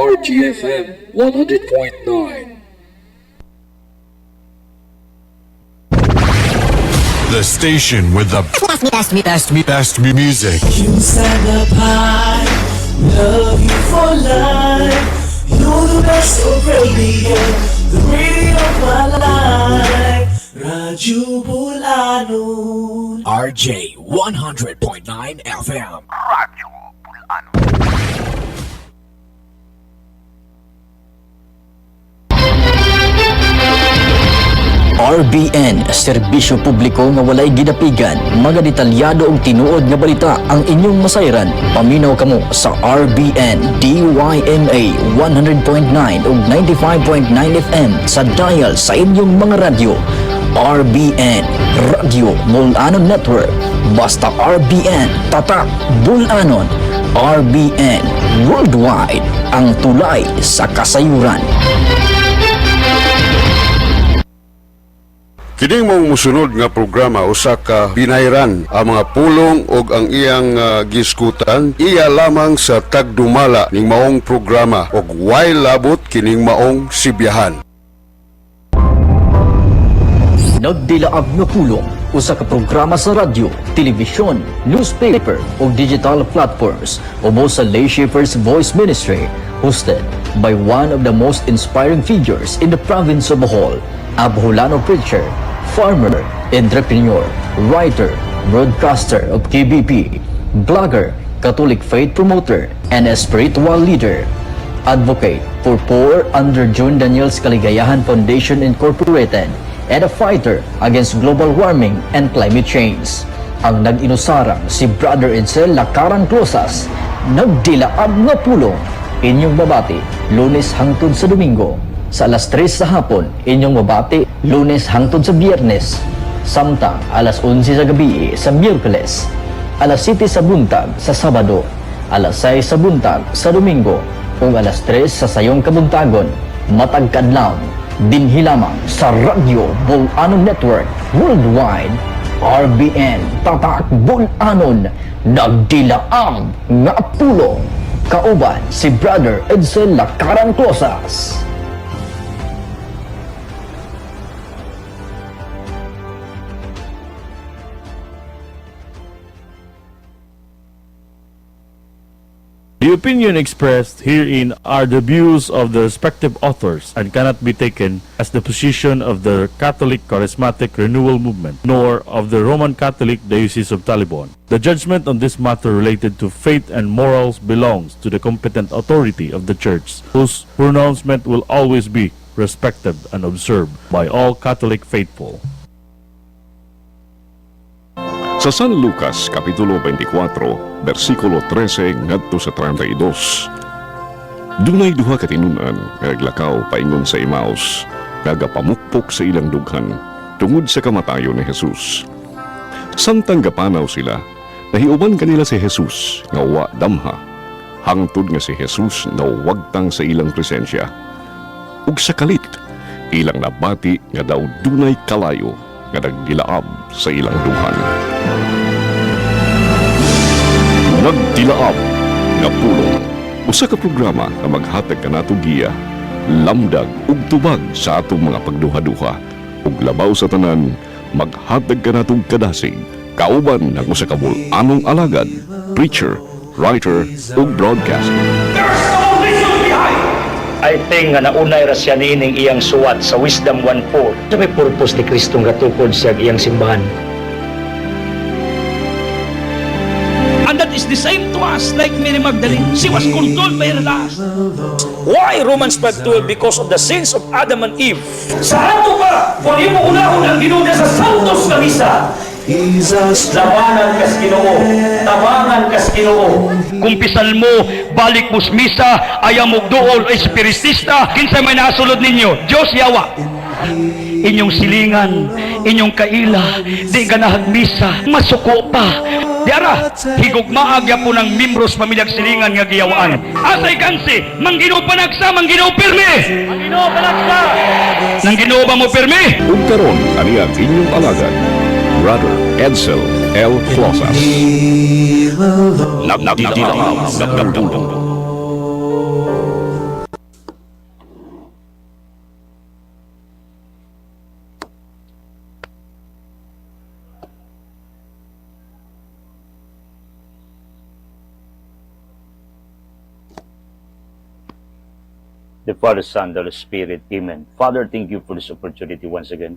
RGFM 100.9. The station with the best music. Inside the pie, love you for life. You're the best of radio, the radio of my life. Radyo Bulanon, RJ 100.9 FM. Radyo Bulanon. RBN, serbisyo publiko nga walay gidapigan, mga detalyado og tinuod nga balita ang inyong masayran. Paminaw kamo sa RBN DYMA 100.9 ug 95.9 FM sa dial sa inyong mga radyo. RBN, Radyo Bulanon Network. Basta RBN, tatak Bulanon. RBN, worldwide, ang tulay sa kasayuran. Kining mong musunod nga programa usa ka binayran ang mga pulong ug ang iyang giskutan iya lamang sa tagdumala ning maong programa ug way labot kining maong sibiyahan. Nagdilaab nga pulong, usa ka programa sa radyo, telebisyon, newspaper ug digital platforms ubo sa Lay Shapers Voice Ministry, hosted by one of the most inspiring figures in the province of Bohol, a Boholano preacher, farmer, entrepreneur, writer, broadcaster of KBP, blogger, Catholic faith promoter, and a spiritual leader. Advocate for poor under June Daniels Kaligayahan Foundation Incorporated, and a fighter against global warming and climate change. Ang nag-inusarang si Brother Edsel Lakaran Closas, nagdilaab nga pulong, inyong babati, Lunes hangtod sa Domingo. Sa alas 3 sa hapon, inyong mabati, Lunes hangtod sa Biyernes. Samtang alas 11 sa gabi sa Miyerkules. Alas 7 sa buntag sa Sabado. Alas 6 sa buntag sa Domingo. Ug alas 3 sa sayong kabuntagon. Matag kadlaw, dinhi lamang sa Radyo Bulanon Network Worldwide. RBN, tatak Bulanon, nagdilaang nga pulong. Kauban si Brother Edsel Lakaran Closas. The opinion expressed herein are the views of the respective authors and cannot be taken as the position of the Catholic Charismatic Renewal Movement, nor of the Roman Catholic Diocese of Talibon. The judgment on this matter related to faith and morals belongs to the competent authority of the Church, whose pronouncement will always be respected and observed by all Catholic faithful. Sa San Lucas, Kapitulo 24, versikulo 13 ngadto sa 32. Dunay duha ka tinunan nga naglakaw paingon sa Emmaus, nagapamukpok sa ilang dughan tungod sa kamatayon ni Jesus. Samtang gapanaw sila, nahiuban kanila si Jesus nga wa damha, hangtod nga si Jesus nawagtang sa ilang presensya. Ug sa kalit, ilang nabati nga daw dunay kalayo nga nagdilaab sa ilang duhan. Nagdilaab nga pulong, usa ka programa nga maghatag kanato giya, lamdag ug tubag sa atong mga pagduha-duha, ug labaw sa tanan maghatag kanatong kadasig, kauban ng usa ka Bulanong alagad, preacher, writer ug broadcaster. I think nga naunay ra siya niining iyang suwat sa Wisdom 1:4. Sa may purpose ni Kristong gatukod sa iyang simbahan. And that is the same to us, like Mary Magdalene. She was controlled by her lust. Why Romans 5:12? Because of the sins of Adam and Eve. Sa ato ka, kung imo unahon ang ginuda sa Santos na Misa, labanan kas Ginoo, tabangan kas Ginoo. Kung pisal mo, balik mus misa, ayam og duol espiritista, kinsay may nasulod ninyo, Dios yawa. Inyong silingan, inyong kaila, di ganahag misa, masuko pa. Diara, higugmaag ya po ng membros pamilyag silingan nga giyawaan. Asay kansi, Manggino panagsa, Manggino pirmi. Manggino panagsa. Nang Ginoo ba mo pirmi? Ug karon ani ang inyong alagad, Brother Edsel L. Closas. Nagdilaab. the Father, Son, the Holy Spirit. Amen. Father, thank you for this opportunity once again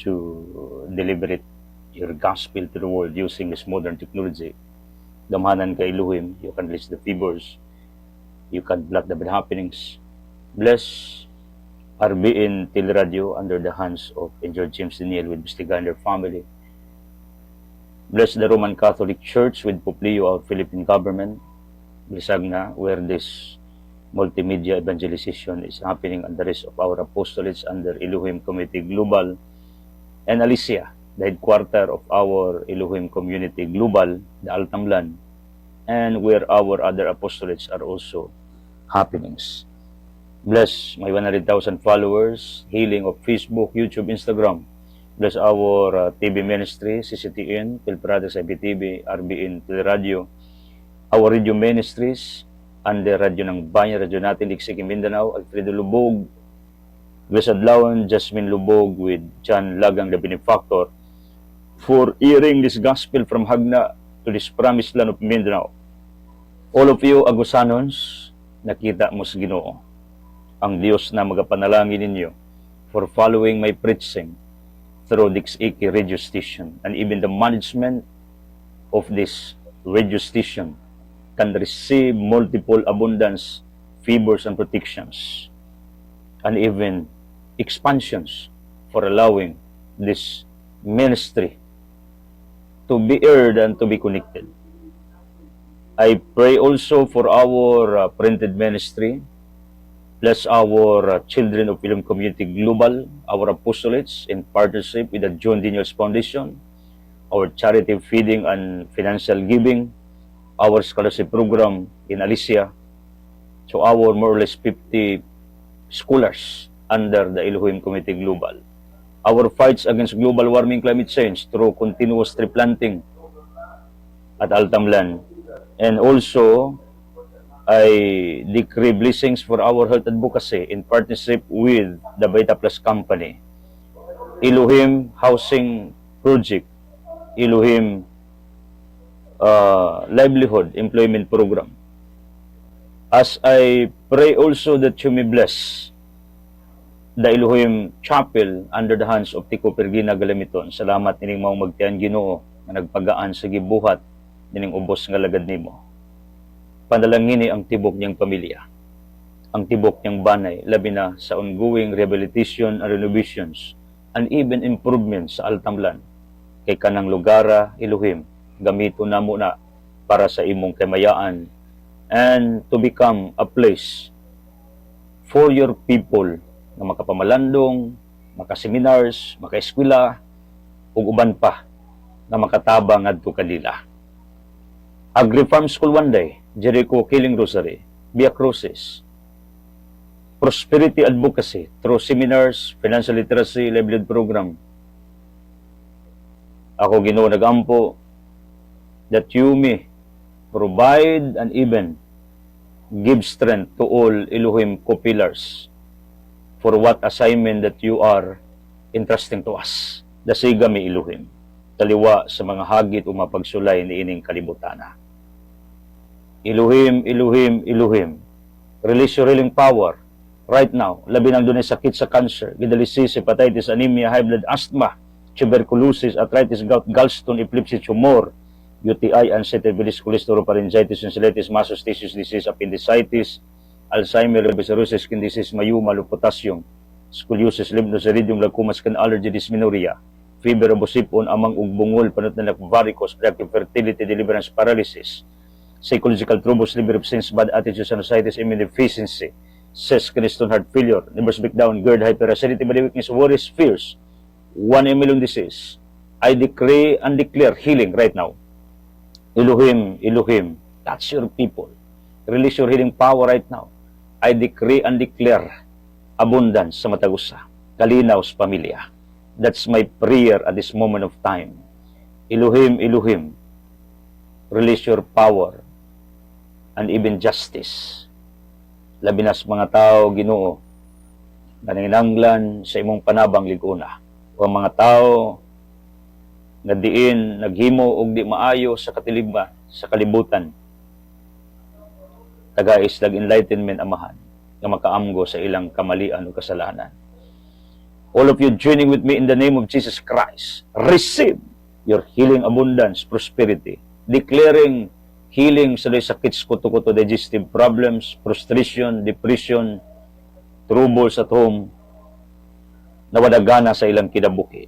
to deliver it, your gospel to the world using this modern technology. Gamahanan ka Elohim, you can release the fevers, you can block the bad happenings. Bless RBN Teleradio under the hands of Engineer James Daniel with Bistiga and their family. Bless the Roman Catholic Church with Poplio, our Philippine government. Blisag na where this multimedia evangelization is happening, and the rest of our apostolates under Elohim Community Global, and Alicia, the headquarter of our Elohim Community Global, the Altamlan, and where our other apostolates are also happenings. Bless my 100,000 followers, healing of Facebook, YouTube, Instagram. Bless our TV ministry, CCTN, Pilpradas IPTV, RBN Teleradio, our radio ministries, under radyo ng Bayan, radyo natin, Iksiki Mindanao, Alfredo Lubog, Blessed Lawan, Jasmine Lubog with John Lagang, the benefactor, for hearing this gospel from Hagna to this promised land of Mindanao. All of you, Agusanons, nakita mo sa Ginoo, ang Diyos na magapanalangin ninyo for following my preaching through this Iki radio station, and even the management of this radio station can receive multiple abundance, favors, and protections, and even expansions for allowing this ministry to be heard and to be connected. I pray also for our printed ministry. Bless our children of Elohim Community Global, our apostolates in partnership with the John Daniels Foundation, our charity feeding and financial giving, our scholarship program in Alicia, so our more or less 50 scholars under the Elohim Community Global. Our fights against global warming climate change through continuous tree planting at Altamlan. And also, I decree blessings for our health advocacy in partnership with the Beta Plus Company, Elohim Housing Project, Elohim Livelihood Employment Program. As I pray also that you may bless the Elohim Chapel under the hands of Tico Pergina Galamiton. Salamat nining maong magtian Ginoo na nagpagaan sa gibuhat nining ubos nga lagad nimo. Panalangini ang tibok niyang pamilya, ang tibok niyang banay, labi na sa ongoing rehabilitation and renovations and even improvements sa Altamlan. Kay kanang lugara, Elohim, gamito na muna para sa imong kamayaan and to become a place for your people na makapamalandong, makaseminars, makaeskwela, ug uban pa na makatabang adto kanila. Agri-Farm School one day, Jericho Killing Rosary, Via Crucis, Prosperity Advocacy through seminars, financial literacy, livelihood program. Ako Ginoo nagampo that you may provide and even give strength to all Elohim co-pillars for what assignment that you are entrusting to us. Dasiga mi Elohim, taliwa sa mga hagit o mapagsulay ni ining kalibutana. Elohim, Elohim, Elohim, release your healing power right now. Labi nang dunay sakit sa cancer, dialysis, hepatitis, anemia, high blood, asthma, tuberculosis, arthritis, gout, gallstone, epilepsy, tumor, UTI, encephalitis, cholesterol-pharyngitis, tonsillitis, mastocytosis disease, appendicitis, Alzheimer, cirrhosis, skin disease, mayuma, low potassium, scoliosis, lymphocydium, glaucoma, skin allergy, dysmenorrhea, fever, busipon, amang ugbungol, panutnanak, varicose, reactive fertility, deliverance, paralysis, psychological troubles, liver absence, bad attitude, sinusitis, immune deficiency, cyst, kidney stone, heart failure, liver breakdown, GERD, hyperacidity, body weakness, worries, fears, 1 million disease. I decree and declare healing right now. Elohim, Elohim, touch your people. Release your healing power right now. I decree and declare abundance sa Matagusa, kalinaw sa pamilya. That's my prayer at this moment of time. Elohim, Elohim, release your power and even justice. Labi na sa mga tao, Ginoo, na nanginanglan sa imong panabang liguna. O mga tao na diin naghimo og di maayo sa katilingban, sa kalibutan. Taga-islag enlightenment, Amahan. nga makaamgo sa ilang kamalian o kasalanan. All of you joining with me in the name of Jesus Christ, receive your healing abundance, prosperity, declaring healing sa day sakit, kuto-kuto, digestive problems, frustration, depression, troubles at home, nawadagana sa ilang kinabuhi.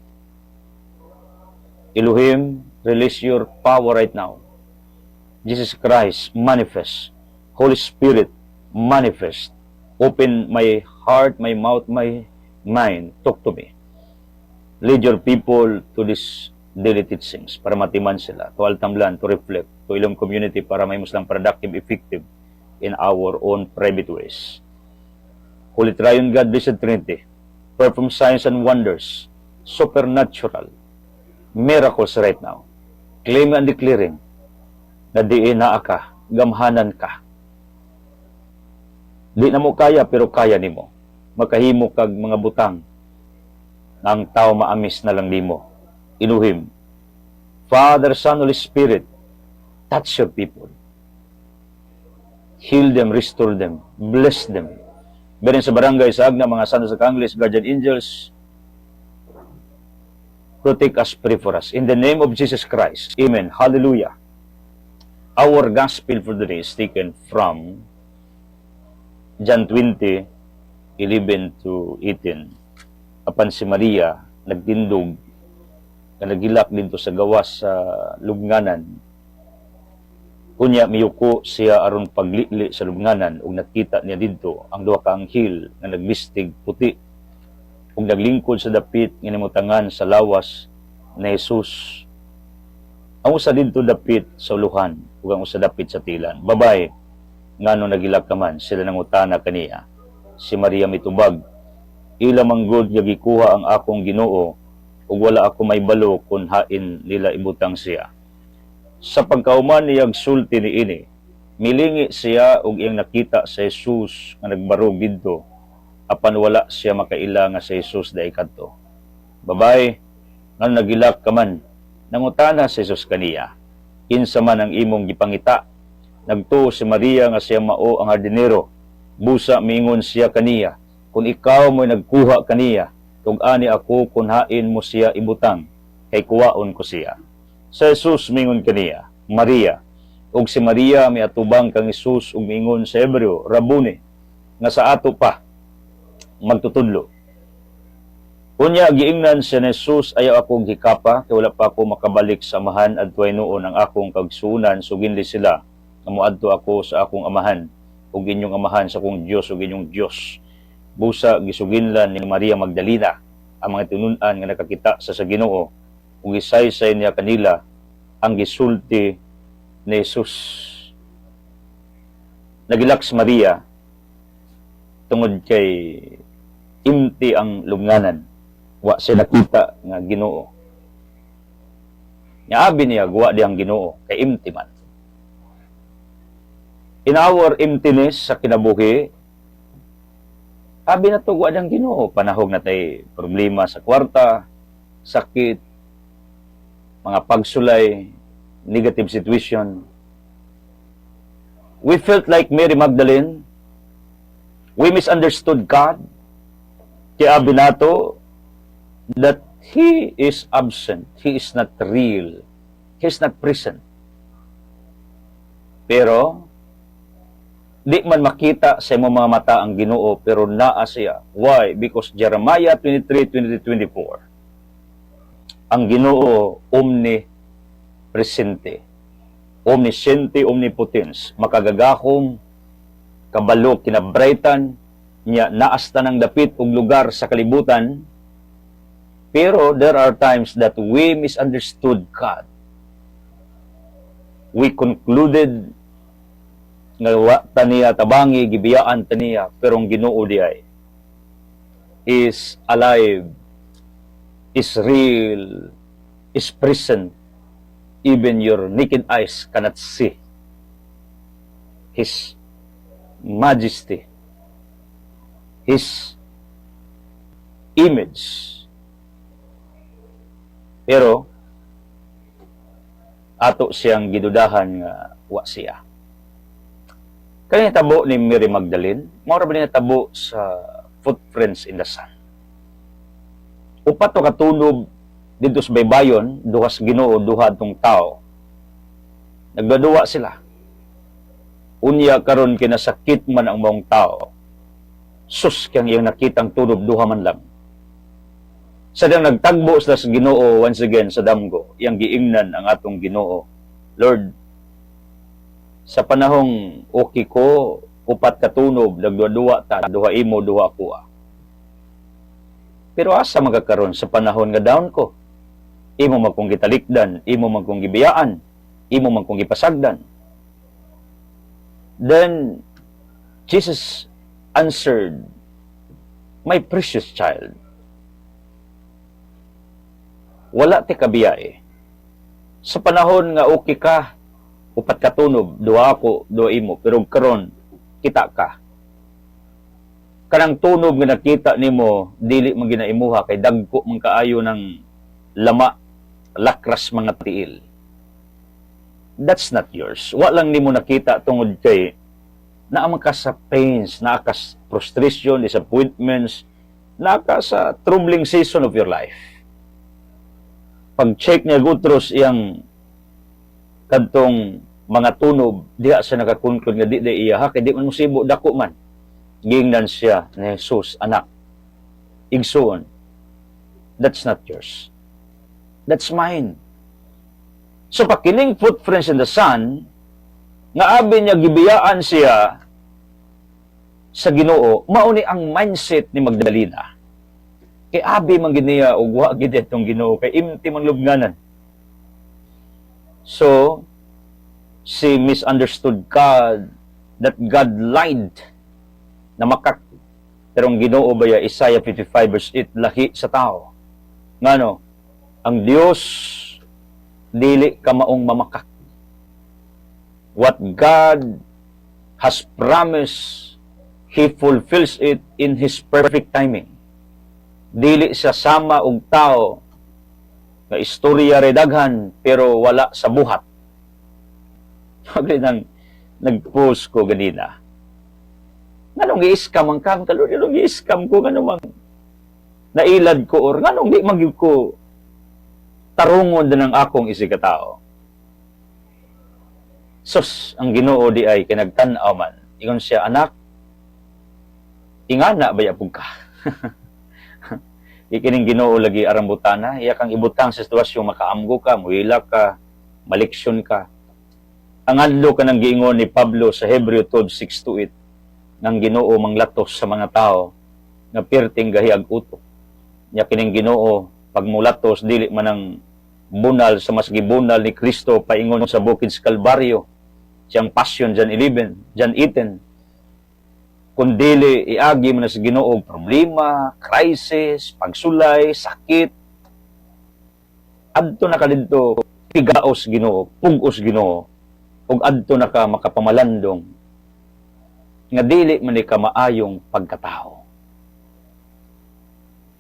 Elohim, release your power right now. Jesus Christ, manifest. Holy Spirit, manifest. Open my heart, my mouth, my mind. Talk to me. Lead your people to this daily teachings para matiman sila, to altamlan, to reflect, to ilang community para may muslang productive, effective in our own private ways. Holy Triune God, Blessed Trinity, perform signs and wonders, supernatural, miracles right now. Claim and declaring na di naa ka, gamhanan ka. Di na mo kaya, pero kaya nimo. Makahimo kag mga butang na ang tao maamis na lang nimo. Elohim, Father, Son, Holy Spirit, touch your people. Heal them, restore them, bless them. Berin sa barangay, sa agna, mga santos sa Kangles, guardian angels, protect us, pray for us. In the name of Jesus Christ, amen. Hallelujah. Our gospel for today is taken from John 20, 11 to 18. Apan si Maria nagtindog na nagilak dito sa gawas sa lubnganan. Kunya miyuko siya aron paglili sa lubnganan ug nakita niya didto ang duha ka anghel nga naglistig puti ug naglingkod sa dapit nga namutangan sa lawas na Jesus. Ang usa didto dapit sa uluhan ug ang usa dapit sa tilan. Babae, ngano nagilak ka man, sila nangutana kaniya. Si Maria mitubag, ila manggod nga gikuha ang akong Ginoo ug wala ako may balo kun hain nila ibutang siya. Sa pagkauman niyag sulti niini, milingi siya ug iyang nakita sa Jesus nga nagbarog didto, apan wala siya makaila nga sa Jesus dai kadto. Babae, ngano nagilak ka man, nangutana sa Jesus kaniya. Kinsa man ang imong gipangita? Nagtuo si Maria nga siya mao ang hardinero. Busa mingon siya kaniya, kung ikaw mo'y nagkuha kaniya, tug-ani ako kung hain mo siya ibutang, kay kuwaon ko siya. Sa Jesus mingon kaniya, Maria. Ug si Maria may atubang kang Jesus ug mingon sa Hebreo, Rabuni, nga sa ato pa magtutudlo. Unya giingnan siya ni Jesus, ayaw akong hikapa, kay wala pa ako makabalik sa amahan adtoy noon ang akong kagsuunan, suginli sila, nga moadto ako sa akong amahan, ug inyong amahan sa akong Dios ug inyong Dios. Busa gisuginlan ni Maria Magdalena ang mga tinunan nga nakakita sa Ginoo, ug isaysay niya kanila ang gisulti ni Jesus. Nagilak si Maria tungod kay imti ang lubnganan. Wa siya nakita nga Ginoo. Niabi niya, guwa di ang Ginoo, kay empty man. In our emptiness sa kinabuhi, abi na to, guwa di ang Ginoo. Panahog na tayo problema sa kwarta, sakit, mga pagsulay, negative situation. We felt like Mary Magdalene. We misunderstood God. Kaya abi nato, that He is absent. He is not real. He is not present. Pero, di man makita sa imong mga mata ang Ginoo, pero naa siya. Why? Because Jeremiah 23:20-24, ang Ginoo omnipresente, omnisciente, omnipotence, makagagahom, kabalo, kinabraytan, niya naasta ng dapit ug lugar sa kalibutan. Pero there are times that we misunderstood God. We concluded nga wa taniya tabangi, gibiyaan taniya, pero ang Ginoo diay is alive, is real, is present. Even your naked eyes cannot see His majesty, His image. Pero ato siyang gidudahan nga wa siya. Kaya tabo ni Mary Magdalene, maura ba niya tabo sa footprints in the sun. Upat to katunob dito sa baybayon, duhas Ginoo, duha tong tao. Nagdaduwa sila. Unya karon kinasakit man ang maong tao. Sus kang iyang nakitang tunob duha man lang. Sadang nagtagbo sila sa Ginoo once again sa damgo, iyang giingnan ang atong Ginoo. Lord, sa panahong okay ko, upat katunob, nagduwa ta, duha imo, duha ko. Pero asa magakaroon sa panahon nga down ko? Imo man kong gitalikdan, imo man kong gibiyaan, imo man kong gipasagdan. Then, Jesus answered, my precious child, wala ti kabiyae. Sa panahon nga okay ka, upat katunob, duha ako, duha imo, pero karon kita ka. Kanang tunob nga nakita nimo, dili man ginaimuha kay dagko man kaayo ng lama, lakras mga tiil. That's not yours. Wa lang nimo nakita tungod kay naa ka sa pains, naa ka sa frustration, disappointments, naa ka sa troubling season of your life. Pag-check niya gutros iyang kadtong mga tunob, diha sa nakakunkod nga di iya ha, kay di man musibo dako man. Gingnan siya ni Jesus, anak. Igsoon. That's not yours. That's mine. So pakining footprints in the sun, nga abi niya gibiyaan siya sa Ginoo, mao ni ang mindset ni Magdalena. Kay abi man giniya og wa gid etong Ginoo kay imti man lubnganan. So she misunderstood God, that God lied na makak. Pero ang Ginoo baya Isaiah 55 verse 8 lahi sa tao. Ngano? Ang Dios dili ka maong mamakak. What God has promised, He fulfills it in His perfect timing. Dili siya sama og tao nga istorya redaghan pero wala sa buhat. Sabi nang nag-post ko ganina. Nganong i-scam ang kam? Nganong i-scam ko? Nganong nailad ko? Or nganong di magyud ko tarungon din ang akong isikatao? Sus, ang Ginoo di ay kinagtan-aw man. Ingon siya, anak, ingana ba yapog ka? Ikining Ginoo lagi arambutana, iya kang ibutang sa sitwasyon, makaamgo ka, muhila ka, maliksyon ka. Ang adlo ka ng giingon ni Pablo sa Hebreo 12:6-8, ng Ginoo manglatos sa mga tao, nga pirting gahiag utok. Nya kining Ginoo, pag mulatos, dili man ang bunal sa mas gibunal ni Kristo, paingon sa bukid sa Kalbaryo, siyang passion, John 11, John 18, kung dili iagi man sa Ginoo problema, crisis, pagsulay, sakit, adto na ka dito, pigaos Ginoo, pugos Ginoo, ug adto na ka makapamalandong, nga dili man ni ka maayong pagkatao.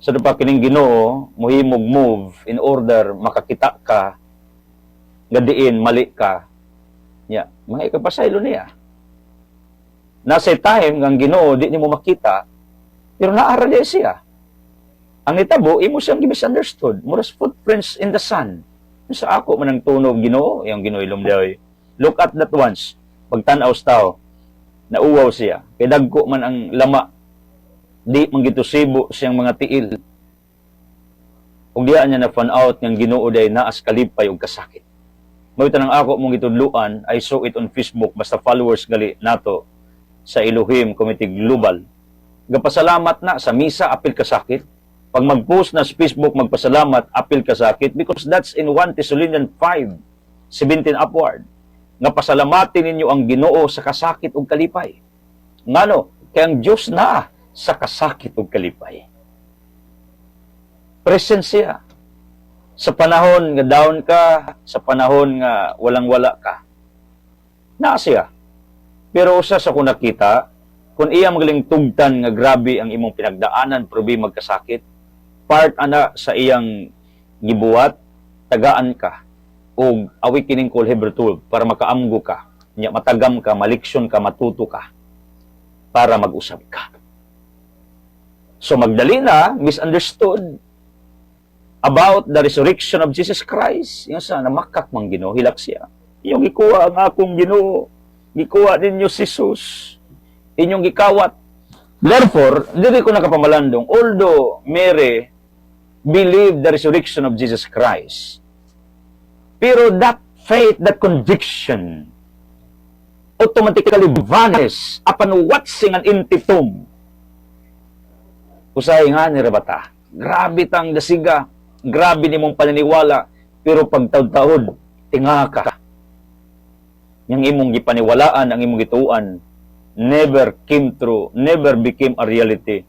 Sa pa kining Ginoo, muhimog move in order makakita ka nga diin mali ka. Ya, mga ikapasaylo niya. Nasa time nga Ginoo di nimo makita, pero naara di siya. Ang itabo imo siyang misunderstood. Muras footprints in the sun. Sa ako man ang tunog Ginoo, yung Ginoo ilumdaw. Look at that once. Pagtan-aw sa tao, nauwaw siya. Kay dagko man ang lama, di man gitusibo siyang mga tiil. Ug diha niya na fan out ng Ginoo day naas kalipay ug kasakit. Mawita nang ako mong gitudluan, I saw it on Facebook, basta followers gali nato sa Elohim Committee Global. Gapasalamat na sa misa apil kasakit. Pag mag-post na sa Facebook magpasalamat apil kasakit, because that's in 1 Thessalonians 5:17 upward. Nga pasalamatin ninyo ang Ginoo sa kasakit ug kalipay. Ngano? Kay ang Dios na sa kasakit ug kalipay. Present siya. Sa panahon nga down ka, sa panahon nga walang-wala ka. Naa siya. Pero usa sa kung nakita, kung iya magaling tugtan nga grabe ang imong pinagdaanan, probi magkasakit, part ana sa iyang gibuhat, tagaan ka, o awi kining call Hebrew 12 para makaamgo ka. nya matagam ka, maliksyon ka, matuto ka para mag-usab ka. So Magdalena misunderstood about the resurrection of Jesus Christ. Yung sa namakak mang Ginoo, hilak siya. Yung gikuha ang akong Ginoo, gikuha ninyo si Jesus, inyong gikawat. Therefore, dili ko nakapamalandong, although Mary believed the resurrection of Jesus Christ, pero that faith, that conviction, automatically vanished upon watching an empty tomb. Usay nga ni Rabata, grabe tang dasiga, grabe ni mong paniniwala, pero pagtaod-taod, tinga ka. Yung imong gipaniwalaan, ang imong gituan, never came true, never became a reality.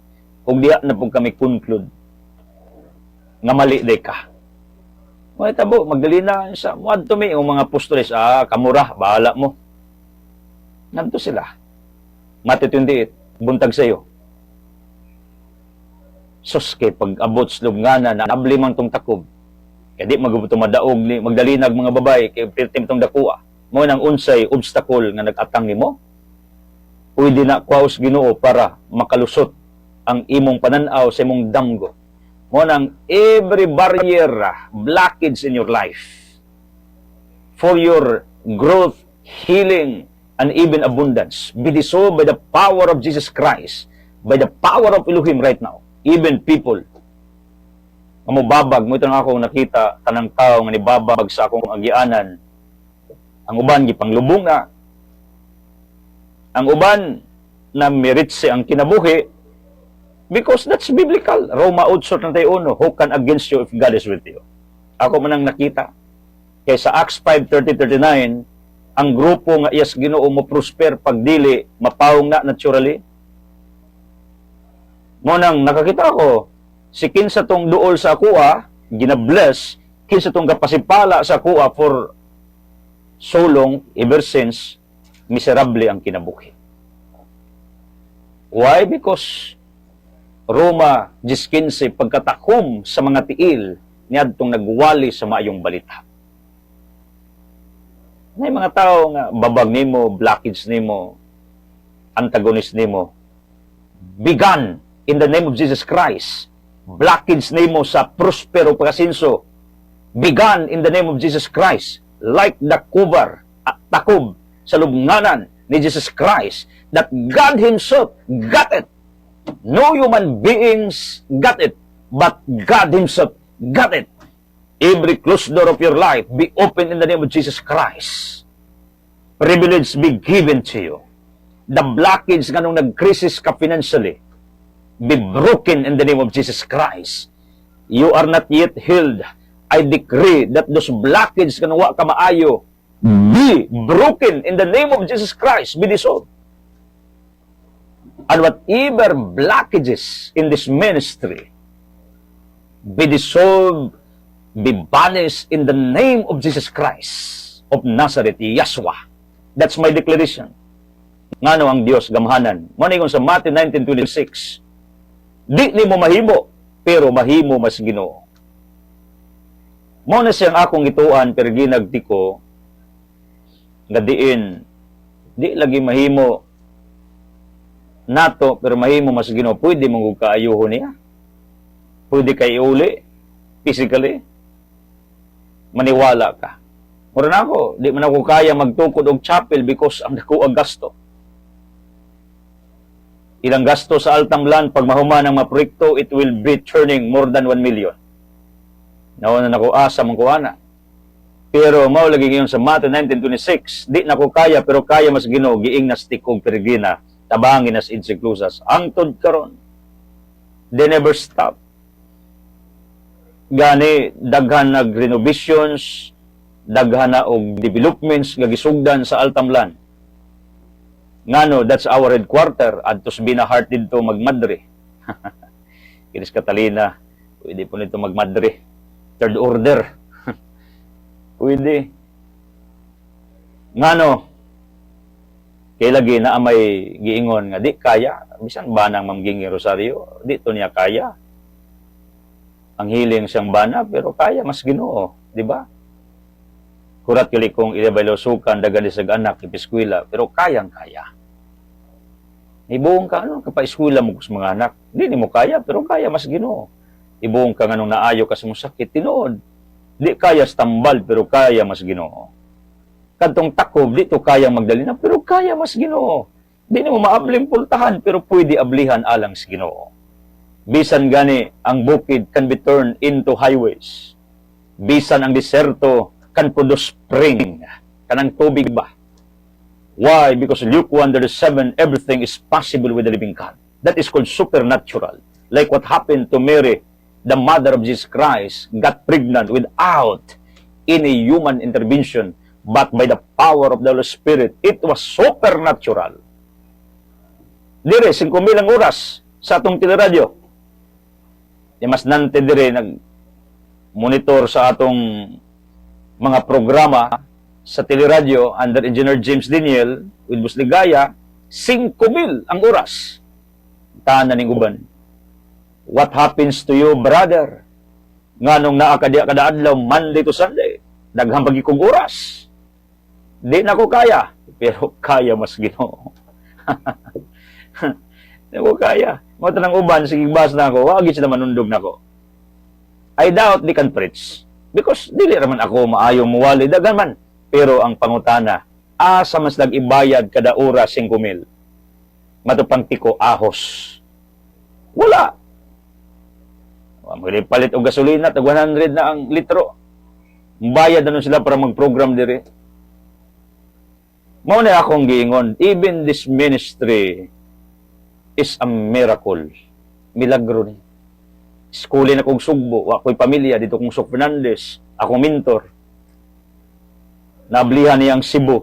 Kung diha na po kami conclude, nga mali day ka. Mga tabo, Magdalena, sa muad to me, yung mga apostoles, kamura, bahala mo. Nanto sila. Matthew 28, buntag sa'yo. Sus, kay pag-abot slob nga na, naabli mang tong takob. Kaya di magbuto madaog ni Magdalinag mga babae, kay pirtim tong dakua. Mo nang unsay obstacle nga nag-atang nimo. Pwede na kwaos Ginoo para makalusot ang imong pananaw sa imong damgo. Mo nang every barrier, blockage in your life for your growth, healing, and even abundance be dissolved by the power of Jesus Christ, by the power of Elohim right now. Even people, mamubabag mo ito na akong nakita, tanang tao nga nibabag sa akong agianan. Ang uban, gipanglubong na. Ang uban, na meritse ang kinabuhi, because that's biblical. Roma 8:31, who can against you if God is with you? Ako man ang nakita. Kaya sa Acts 5:30-39, ang grupo nga iyas Ginoo mo prosper pagdili, mapawong na naturally. Mo nang nakakita ko, si kinsa tong duol sa kuha, ginabless, kinsa tong kapasipala sa kuha for so long, ever since, miserable ang kinabuhi. Why? Because Roma 10:15, pagkatakom sa mga tiil, niadtong nagwali sa maayong balita. May mga tao nga babag nimo, blockage nimo, antagonist nimo, began in the name of Jesus Christ. Blockage nimo sa prospero pagkasinso, began in the name of Jesus Christ. Like the cover at takob sa lubnganan ni Jesus Christ, that God Himself got it. No human beings got it, but God Himself got it. Every closed door of your life be open in the name of Jesus Christ. Privilege be given to you. The blockage nga nung nag-crisis ka financially be broken in the name of Jesus Christ. You are not yet healed. I decree that those blockage nga nung wa ka maayo be broken in the name of Jesus Christ, be dissolved. And whatever blockages in this ministry be dissolved, be banished in the name of Jesus Christ of Nazareth, Yahshua. That's my declaration. Ngano ang Dios gamhanan. Maningon sa Matthew 19:26, di ni mo mahimo, pero mahimo mas Ginoo. Mo na siyang akong ituan, pero ginagti ko, nga diin, di lagi mahimo nato, pero mahimo mas Ginoo. Pwede mong kaayuho niya. Pwede kay uli, physically. Maniwala ka. Mura na ako, di man ako kaya magtukod og chapel because ang dako ang gasto. Ilang gasto sa Altamlan, pag mahuman ang maprojekto, it will be turning more than 1 million. Nauna na ko asa mong kuana. Pero mao lagi ngayon sa Matthew 19:26, di na ko kaya, pero kaya mas Ginoo, giing na stick og pergina, tabangin as insiklusas. Angtod karon. They never stop. Gani daghan nag renovations, daghan na og developments nga gisugdan sa Altamlan. Ngano, that's our headquarter adto sa Binahart didto magmadre. Kinis Catalina, pwede po nito magmadre. Third order. Pwede. Ngano, kay lagi na may giingon nga di kaya, bisan banang mamgingi rosaryo, di to niya kaya. Ang hiling siyang bana, pero kaya mas Ginoo, di ba? Kurat kili kong ilabaylosukan dagan sa anak ipiskwela pero kayang-kaya. Ibuong ka ano kapag eskwela mo sa mga anak, di mo kaya pero kaya mas Ginoo. Ibuong ka nganong naayo ka sa mong sakit tinuod. Di kaya tambal pero kaya mas Ginoo. Kadtong takob di to kaya magdalina pero kaya mas Ginoo. Di mo maabling pultahan pero pwede ablihan alang sa Ginoo. Bisan gani ang bukid can be turned into highways. Bisan ang deserto kan produce spring, kanang tubig ba? Why? Because Luke 1:7, everything is possible with the living God. That is called supernatural. Like what happened to Mary, the mother of Jesus Christ, got pregnant without any human intervention, but by the power of the Holy Spirit. It was supernatural. Dire, 5,000 oras sa atong teleradyo. Mas nante dire, nag-monitor sa atong mga programa sa teleradyo under Engineer James Daniel with Busligaya, 5,000 ang oras. Tanan ning uban. What happens to you, brother? Nganong naa kada adlaw Monday to Sunday, daghang pagi kong oras. Di na ko kaya, pero kaya mas Ginoo. Di ko kaya. Mo tanang uban sige bas na ako, wa gid sila manundog nako. I doubt they can preach. Because dili raman ako maayo muwali dagan man. Pero ang pangutana, asa mas nag-ibayad kada oras 5,000. Matupang tiko ahos. Wala. Palit og gasolina tag 100 na ang litro. Bayad na sila para mag-program dire. Mao na akong giingon, even this ministry is a miracle. Milagro ni. Skuli na kong Sugbo, ako'y pamilya, dito kong Sok Fernandez, akong mentor. Nablihan niyang Cebu.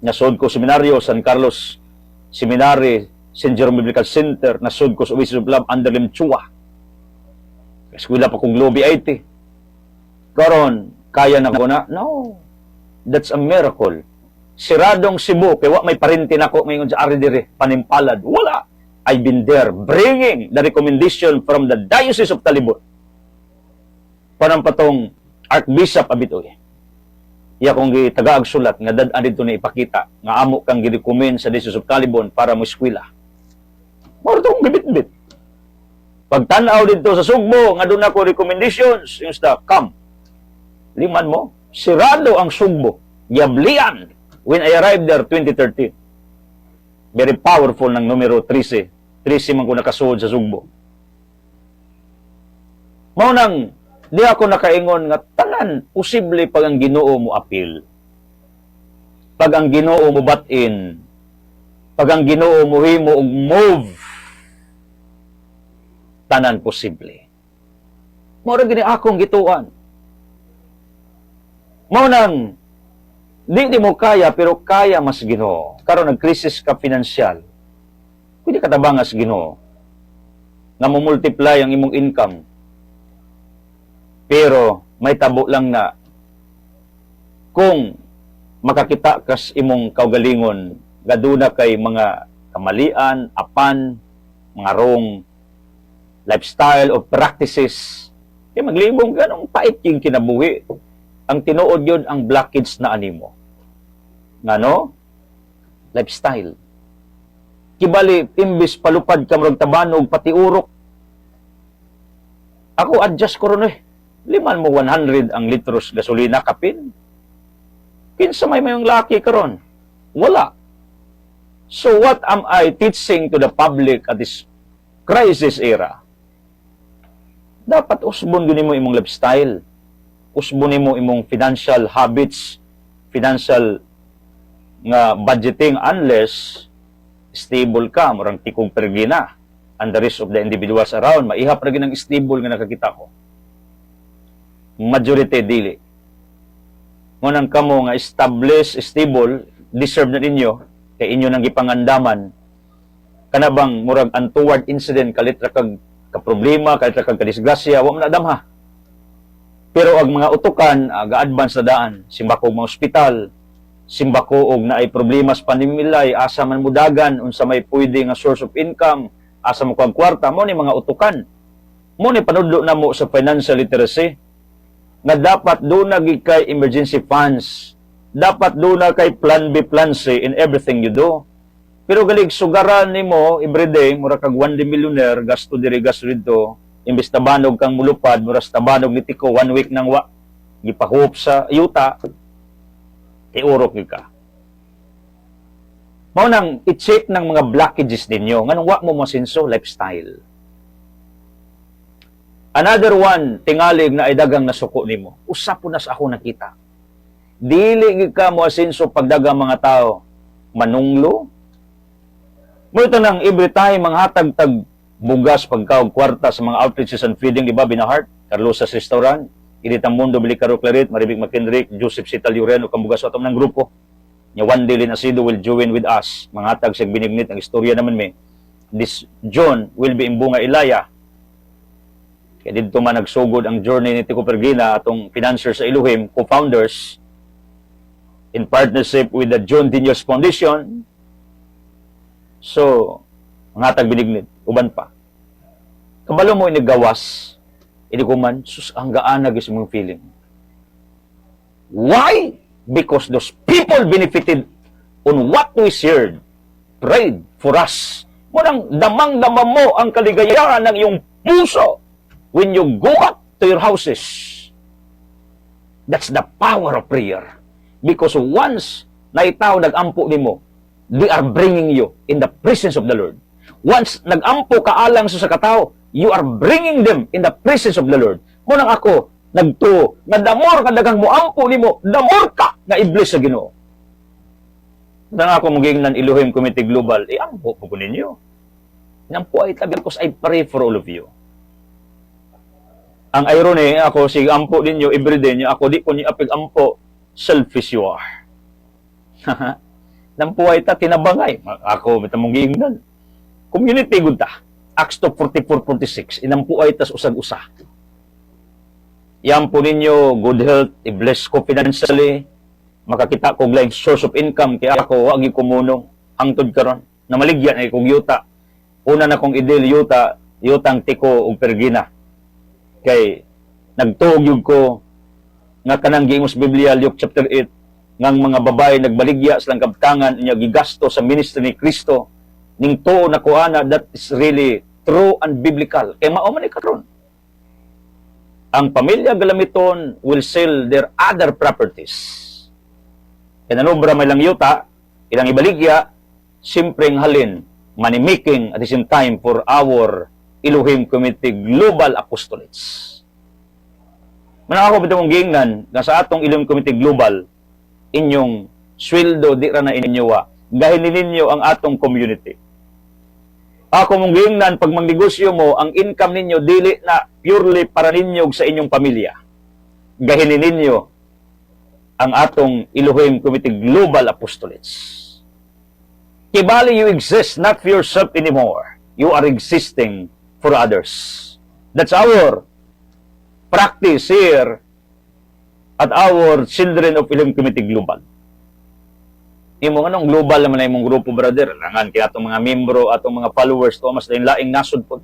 Nasod ko seminaryo, San Carlos Seminary, St. Jerome Biblical Center, nasod ko sa Oasis of Love, under Limchua. Eskwela pa kong Globe IT. Karon, kaya na ko na? No. That's a miracle. Siradong Cebu, kaya may parintin ako ngayon sa Aridire, Panimpalad. Wala. I've been there bringing the recommendation from the Diocese of Talibot. Panampatong Archbishop Abitoy. Iya kong tagaag sulat nga dad dito na ipakita nga amo kang gi-recommend sa Diocese of Talibon para mo eskwela. Mao tong bibit-bit. Pagtanaw dito sa Sugbo nga doon ako recommendations, yung staff, come. Liman mo, sirado ang Sugbo. Yablian when I arrived there 2013. Very powerful ng numero 13. 13 man ko nakasuod sa Sugbo. Mao nang di ako nakaingon nga tanan posible pag ang Ginoo mo appeal. Pag ang Ginoo mo batin, pag ang Ginoo mo himo og move, tanan posible. Mao ra gini akong gituan. Mao nang di mo kaya pero kaya mas Ginoo. Karon nag-crisis ka financial. Pwede ka tabangas Ginoo nga mo-multiply ang imong income. Pero may tabo lang na kung makakita kas imong kaugalingon gaduna kay mga kamalian, apan, mga wrong lifestyle or practices, kaya maglibong ganong pait yung kinabuhi. Ang tinuod yun ang blockage na animo. Ngano? Lifestyle. Kibali, imbis palupad ka marag tabanog, pati urok. Ako, adjust ko rin Liman mo 100 ang litros gasolina kapin. Kinsa may mayong laki karon? Wala. So what am I teaching to the public at this crisis era? Dapat usbon gini mo imong lifestyle. Usbon mo imong financial habits, financial nga budgeting unless stable ka, murang tikong pergina, and the rest of the individuals around, maihap na ginang stable nga nakakita ko. Majority dili. Ngunang kamo nga established, stable, deserve na ninyo, kay inyo nang gipangandaman, kanabang murag untoward incident, kalitra kag kaproblema, kalitra kag kadisgrasya, wa man adamha. Pero ang mga utukan, ga-advance na daan, simbako mga ospital, simbako og naay problema sa panimilay, asa man mudagan unsa may pwede nga source of income, asa mo kag kwarta, mo ni mga utukan. Mo ni panudlo na mo sa financial literacy. nga dapat doon na gid kay emergency funds, dapat doon na kay plan B, plan C in everything you do. Pero galig sugaran nimo everyday mura kag 1 millionaire gasto diri gasto dito, imbes tabanog kang mulupad mura sa tabanog ni tiko 1 week nang gipahop sa yuta, iurok gid ka. Mao nang i-check ng mga blockages ninyo nganong wa mo masinso lifestyle. Another one tingalig na ay dagang nasuko nimo, usap po na sa ako nakita. Dili gid ka mo asinso pagdagang mga tao manunglo. Mo ito nang every time manghatag tag bugas pagkaog kwarta sa mga outreaches and feeding, di ba, Binahart, Carlos's Restaurant, Iditang Mundo, Bilicaro Claret, Maribig McKendrick, Joseph Cita Lloreno, kambugas atom ng grupo. Nya one day Linasido will join with us. Manghatag sa binignit ang istorya naman may. This John will be imbunga Ilaya. Kaya dito man nagsugod ang journey ni Tico Pergina, atong financier sa Elohim, co-founders, in partnership with the John Dinyos Foundation. So, manghatag binignit, uban pa. Kabalo mo inigawas, inikuman, sus, ang gaan na mong feeling. Why? Because those people benefited on what we shared, prayed for us. Munang damang-dama mo ang kaligayahan ng iyong puso when you go up to your houses. That's the power of prayer. Because once na itaw nag-ampo nimo, they are bringing you in the presence of the Lord. Once nag-ampo ka alang sa katao, you are bringing them in the presence of the Lord. Munang ako, nagtuo, nga damor ka dagang muampo nimo, damor ka nga iblis sa Ginoo. Nang ako magingnan Elohim Committee Global, ampo po ninyo. Nampo ay tabi because I pray for all of you. Ang irony, ako sige ampo ninyo everyday niyo, ako di ko niyo apig ampo, selfish you are. Nampuay ta tinabangay. Ako bitamong giingnan. Community gud ta. Acts 2:44-46 inampuay tas usag-usa. Yan po ninyo good health, i-bless ko financially, makakita ko laing source of income kaya ako wag kumunong hangtod karon na maligyan ay kong yuta. Una na kong idil yutang Tico ug Pergina. Kay nagtuog yug ko nga kanang giingos Biblia Luke chapter 8 ngang mga babae nagbaligya silang kabtangan niya gigasto sa ministry ni Kristo ning tuo na kuana, that is really true and biblical. Kay mao man ni karon. Ang pamilya Galamiton will sell their other properties. Kaya nanubra may lang yuta, ilang ibaligya, simpreng halin, money making at the same time for our Elohim Committee Global Apostolates. Manang ako bitong giingnan nga sa atong Elohim Committee Global, inyong sweldo di ra na inyowa. Gahinin ninyo ang atong community. Ako mong giingnan, pag magnegosyo mo, ang income ninyo dili na purely para ninyo sa inyong pamilya. Gahinin ninyo ang atong Elohim Committee Global Apostolates. Kibali you exist not for yourself anymore. You are existing for others. That's our practice here at our Children of Elohim Committee Global. Imong anong global naman na imong grupo, brother? Langan kaya itong mga membro, atong mga followers, to mas laing nasod po.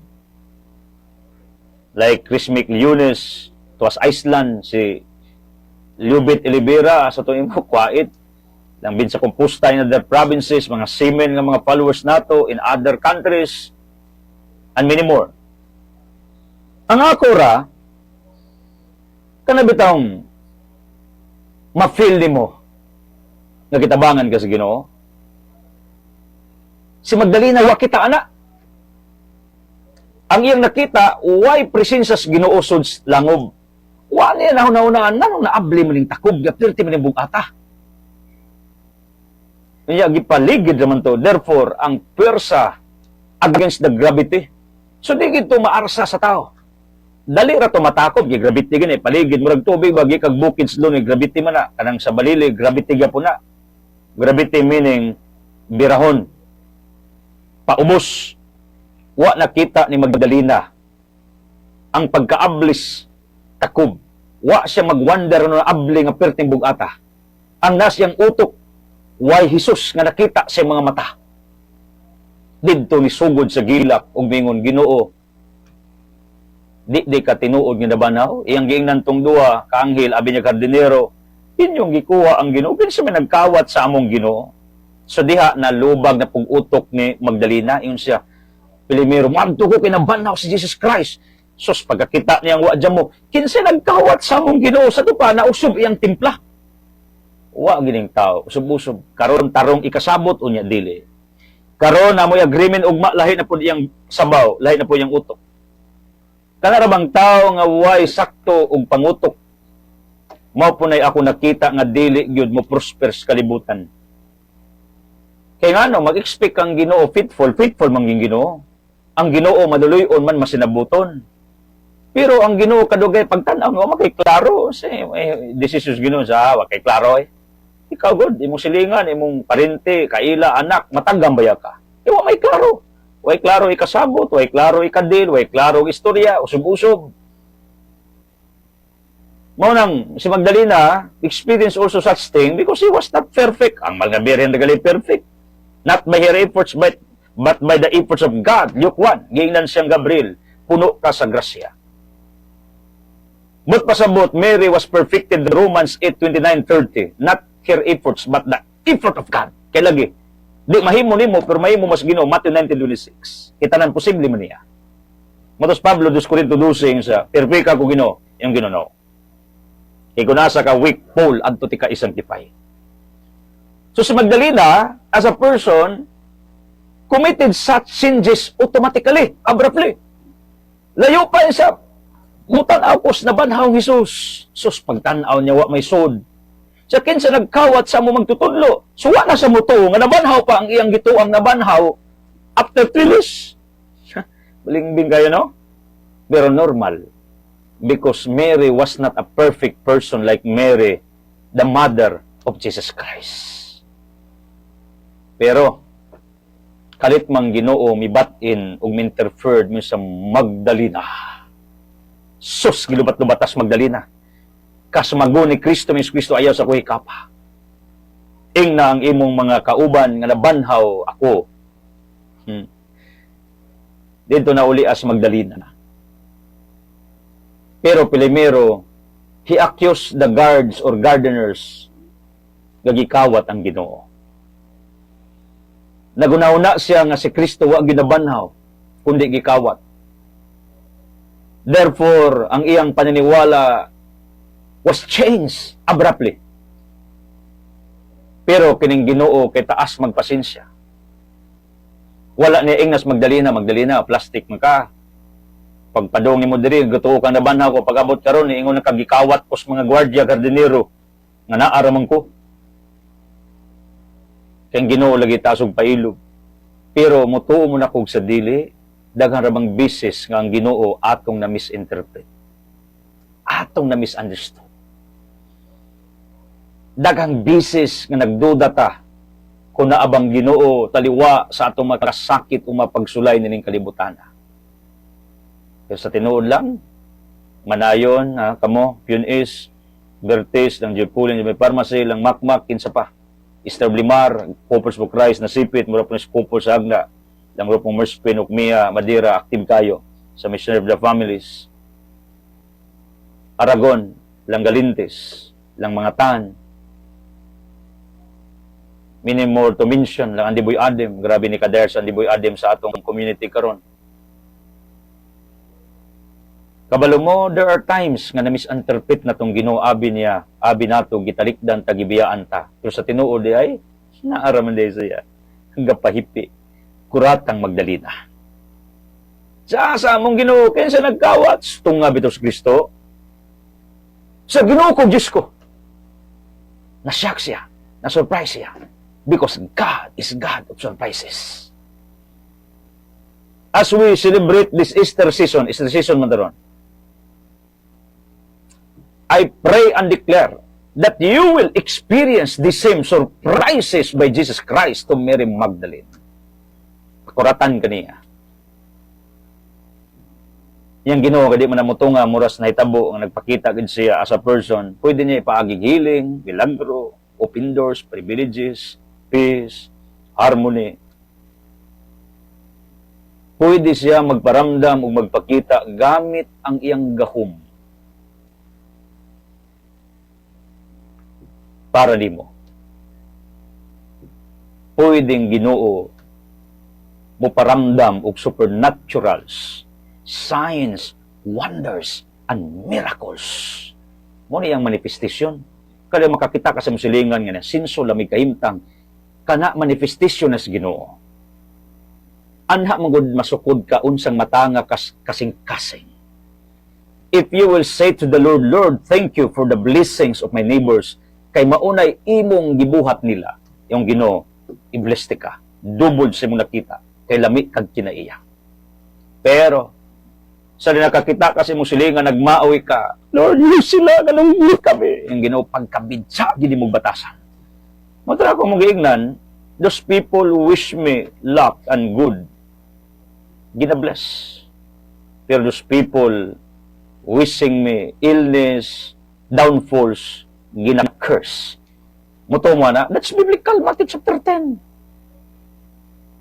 Like Chris McLeonis, tuwas Iceland, si Lubit Olivera, sa itong imong kwait, lang bin sa Composta in other provinces, mga semen ng mga followers nato in other countries, and many more. Ang ako ra, kanabitang ma-feel ni mo nga kitabangan ka sa Ginoo. Si Magdalena wa kita ana. Ang iyang nakita way presensya sa Ginoo sud langob. Wa niya nahuna-hunaan nanong naabli maning takob ga perti maning bugata. Niya gipaligid naman to. Therefore, ang pwersa against the gravity. So di gid to maarsa sa tao. Dali ra to matakop gi gravity gani paligid murag tubig bagi kag bukids do ni gravity man na kanang sa balili gravity gyapon na. Gravity meaning birahon. Paubos. Wa nakita ni Magdalena ang pagkaablis takob. Wa siya magwander na abli nga perting bugata. Ang nasiyang utok why Jesus nga nakita sa mga mata. Didto ni sugod sa gilak ug mingon Ginoo, Di ka tinuod nga nabanaw. Iyang giingnan tong duha, kaanghel, abi niya kardinero, inyong gikuha ang Ginoo. Kinsa may nagkawat sa among Ginoo. So diha na lubag na pag-utok ni Magdalena, ingon siya, Pilimero, madto ko kinabanaw si Jesus Christ. Sus, pagkakita niyang wa dyan mo, kinsa nagkawat sa among Ginoo, sa to pa, nausob iyang timpla. Wa gining tao, usub-usub. Karon tarong ikasabot, unya dili. Karon na mo'y agreement ugma, lahi na po iyang sabaw, lahi na po iyang utok. Kanarabang tao nga way sakto ug pangutok, mao po nay ako nakita nga dili gyud mo prosper sa kalibutan. Kaya nga no, mag-expect kang Ginoo faithful man yung Ginoo. Ang Ginoo maduluyon man masinabuton. Pero ang Ginoo kadugay pagtan-aw nga makay klaro, decisions Ginoo sa wa kay klaro eh. Ikaw god, imong silingan, imong parente, kaila, anak, matagam baya ka. Wa may klaro. Way klaro ikasabot, way klaro ikadil, way klaro istorya, usub-usub. Mao nang si Magdalena experience also such thing because he was not perfect. Ang mga birhen nagali perfect. Not by her efforts, but by the efforts of God. Luke 1, giingnan siyang Gabriel, puno ka sa grasya. But pasabot, Mary was perfected, Romans 8:29-30. Not her efforts, but the effort of God. Kaya lagi, di mahimo nimo, pero mahimo mas Ginoo, Matthew 19:26. Kita nang posible man niya. Matos Pablo, 2 Corinto 12, sa perfecta ko Ginoo, yung Ginoo. Ikunasa ka weak, Paul, adto ti ka i-sanctify. So si Magdalena, as a person, committed such sins automatically, abruptly. Layo pa siya. Mutanaw ko na banhaw Jesus. Sus, pagtanaw niya, wa may sod. Sa kinsa nagkawat sa mo magtutudlo. So, wa na sa muto, nga nabanhaw pa ang iyang gituang nabanhaw after 3 days. Balingbing kayo, no? Pero normal. Because Mary was not a perfect person like Mary, the mother of Jesus Christ. Pero, kalit mang Ginoo mibatin ug minterfered mo sa Magdalena. Sus, gilubat-lubatas Magdalena. Kasmago ni Kristo, Miss Kristo, ayaw sa kuhi kapa. Ing na ang imong mga kauban nga nabanhaw ako. Dito na uli as Magdalena. Pero Pilimero, he accused the guards or gardeners gagikawat ang Ginoo. Nagunauna siya nga si Kristo wa ginabanhaw kundi gikawat. Therefore, ang iyang paniniwala was changed abruptly. Pero kining Ginoo kay taas magpasensya. Wala ni ingnas Magdalena, plastic man ka. Pagpadong mo diri, gutuo kang nabanhaw ko, pag-abot karon ni ingon na kagikawat pos mga gwardiya, gardinero, nga naaraman ko. Kaya Ginoo lagi tasog pailog. Pero mutuo mo na kog sa dili, daghang rabang bisis nga ang Ginoo atong na misinterpret. Atong na misunderstood. Daghang bisis nga nagduda ta kung naabang Ginoo taliwa sa atong makasakit o mapagsulay nining kalibutan. Pero sa tinuod lang, manayon, kamo, Punis, Bertis, lang Jepulin, may pharmacy, lang Makmak, kinsa pa. Easter Blimar, Popers for Christ, Nasipit, mura po Popers sa Agna, lang mura po Merspin, Ukmia, Madira, active kayo sa Missionary of the Families. Aragon, lang Galintes, lang mga Tan. Many more to mention, lang Andiboy Adem, grabe ni Kader sa Andiboy Adem sa atong community karon. Kabalo mo, there are times nga na-misinterpret na itong Ginoo abi niya, abi nato, gitalikdan, tagibiyaan ta. Pero sa tinuod ay, naaraman din siya. Hanggang pahipi, kuratang Magdalena. Sa among Ginoo, kaya sa nagkawat, itong nga bitos Kristo, sa Ginoo ko, Diyos ko, na-shock siya, na-surprise siya. Because God is God of surprises. As we celebrate this Easter season man daron, I pray and declare that you will experience the same surprises by Jesus Christ to Mary Magdalene. Kuratan kaniya. Yang Ginoo kadi man namutunga muras na hitabo ang nagpakita gid siya as a person, pwede niya ipaagi healing, milagro, open doors, privileges, peace, harmony. pwede siya magparamdam o magpakita gamit ang iyang gahom para nimo. Pwedeng Ginoo mo paramdam og supernaturals, signs, wonders, and miracles. Mo niyang manifestation. Kada makakita ka sa musilingan nga na sinso lamig kahimtang kana manifestation na sa Ginoo. Anha magud masukod ka unsang matanga kasing-kasing. If you will say to the Lord, Lord, thank you for the blessings of my neighbors, kay maunay imong gibuhat nila, yung Ginoo, i-bless ka. Double sa imong nakita, kay lami kag kinaiya. Pero, sa nakakita kasi mo silingan, nagmaoy ka, Lord, use sila, ganun kami. Yung Ginoo, pagkabidsa, hindi mo batasan. Matara ko mong giignan, those people who wish me luck and good, gina-bless. Pero those people wishing me illness, downfalls, gina-curse. Muto mo na, that's biblical, Matthew chapter 10.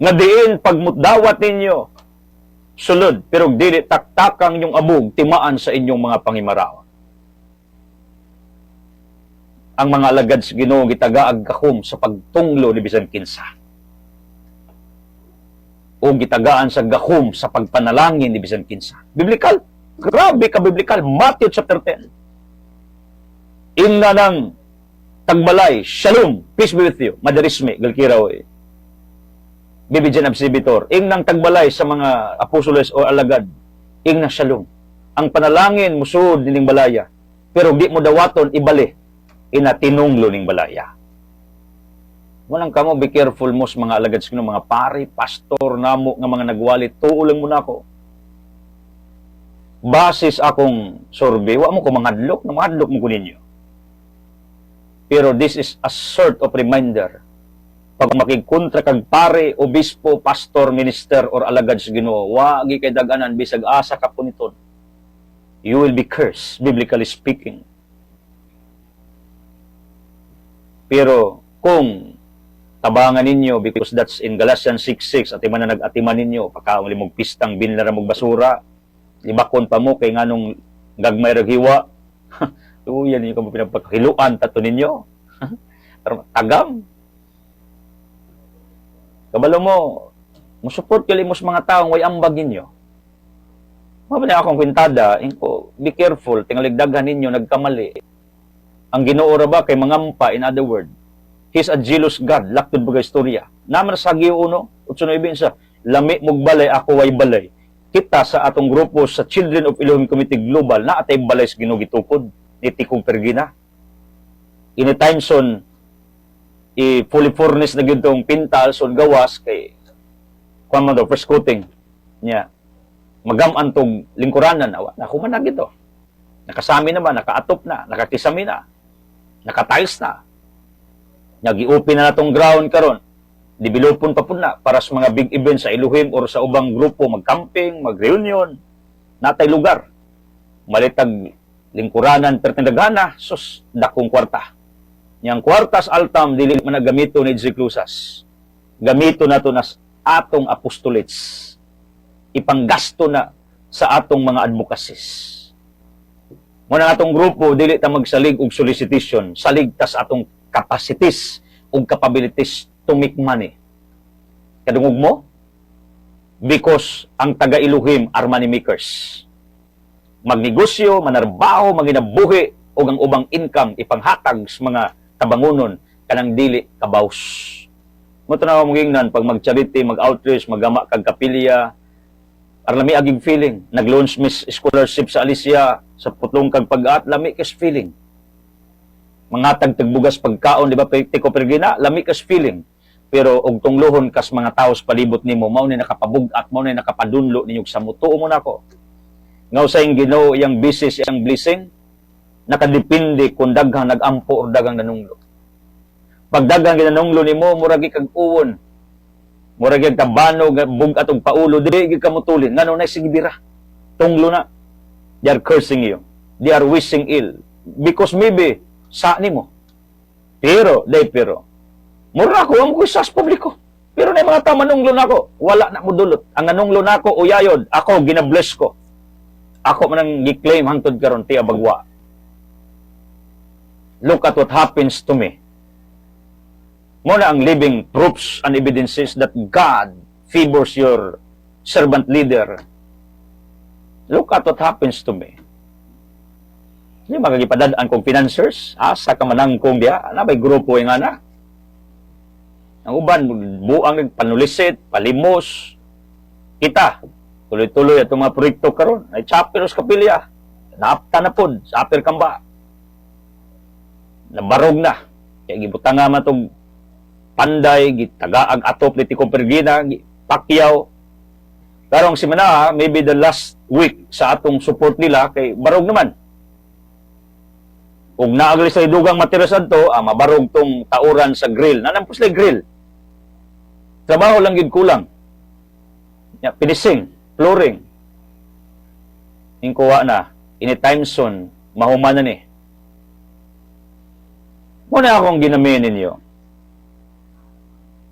Nga diin, pagmutdawat ninyo, sulod, pero dili taktakang yung abog, timaan sa inyong mga pangimaraw. Ang mga alagad sa Ginoo gitagaag kahom sa pagtunglo ni bisan kinsa. O gitagaan sa gahom sa pagpanalangin ni bisan kinsa. Biblical. Grabe ka biblical. Matthew chapter 10. Ingna ng tagbalay, Shalom, peace be with you. Madarisme, galkiraw eh. Bibigyan absibitor. Ingnang tagbalay sa mga apostoles o alagad. Ingna Shalom. Ang panalangin musud dining balaya. Pero di mo dawaton ibali. Inatinunglo ning balaya. Walang kamo, be careful mo sa mga alagad sa mga pari, pastor, namo, nga mga nagwalit, tuulang mo na ako. Basis akong survey, wa mo ko manghadlok mo ko ninyo. Pero this is a sort of reminder. Pag makigkontra kag pare, obispo, pastor, minister, or alagad sa Ginoo, wagi kay daganan, bisag asa ka po nito. You will be cursed, biblically speaking. Pero kung tabangan ninyo, because that's in Galatians 6:6, atiman na nag-atiman ninyo, pagkaong limog pistang binlara mong basura, libakon pa mo, kay nganong gagmay raghiwa, yan yung pinapakahiluan tato ninyo. Tagam. Kabalo mo, musuport kali mo sa mga taong way ambag ninyo. Mabali akong kwintada, be careful, tingaligdaghan ninyo, nagkamali. Ang Ginoo ra ba kay mangampa, in other word, He's a jealous God, laktod bagay istorya. Naman sa Giyo uno, utsuno ibinsa, lami mog balay, ako way balay. Kita sa atong grupo sa Children of Elohim Committee Global, na atay balay sa Ginoo gitukod, ni Tikong Pergina. Ini time son, fully furnished na gintong pintal, son gawas, kay, kung man daw, first coating, niya, magam-antog lingkuranan, nakuman na gito. Nakasami na ba, nakaatop na, nakakisami na, nakatiles na. Nag-i-open na natong ground karon. Developon pa po na para sa mga big events sa Elohim or sa ubang grupo, mag-camping, mag-reunion, natay lugar. Malitag lingkuranan pertindagana, sus, dakong kwarta. Yang kwartas altam, dili man gamito ni Jeklusas. Gamito na to na atong apostolates. Ipanggasto na sa atong mga advocacies. Muna atong grupo, dili ta magsalig og solicitation, salig ta sa atong capacities ug capabilities to make money. Kadungog mo? Because ang taga-Elohim are money makers. Magnegosyo, manarbaho, maginabuhi ug ang ubang income ipanghatag sa mga tabangunon kanang dili kabaws. Mo tanaw mo gingnan pag mag-charity, mag-outreach, magama kag kapilya, arlami aging feeling. Nag-launch Miss Scholarship sa Alicia sa putlong kag pag-at, lami kas feeling. Mga tagbugas pagkaon, di ba, Tiko Pergina, lami kas feeling. Pero og tunglohon kas mga taos palibot nimo, mao ni nakapabug-at, mao ni nakapadunlo ninyo sa mutuo mo nako. Ngaw sa ing Ginoo iyang business, iyang blessing, nakadepende kung daghang nagampo o daghang nanunglo. Pag daghang ginanunglo nimo, murag kag uwon. Murag kag kabano, bugat og paulo, dili gid ka mutulin. Ngano na sigibira. Tunglo na. They are cursing you. They are wishing ill. Because maybe sa nimo. Pero, mura ko, amo ko sa publiko. Pero na mga tao manunglo na ako, wala na mo dulot. Ang nanunglo na ako, uyayod, ako, ginabless ko. Ako man ang gi-claim hangtod karon ti abagwa. Look at what happens to me. Muna ang living proofs and evidences that God favors your servant leader. Look at what happens to me. Hindi magagipadadaan kong financiers, asa ka manang kong diya, na may grupo yung ana. Ang uban, buang panulisit, palimos, kita, tuloy-tuloy at mga proyekto karon ay chaperos kapilya, naapta na pod, sa aper kamba, nabarog na, kaya gibutang nga matong panday, gitagaag atop ni Tikong Pergina, Pacquiao, karong si Mana, maybe the last week sa atong support nila, kay barog naman. Kung naagli sa idugang matirasan to, mabarog tong tauran sa grill. Nanampos lang grill. Trabaho lang gid kulang. Finishing, flooring. Ingkuha na, anytime soon, mahuman na ni. Muna akong ginamin ninyo.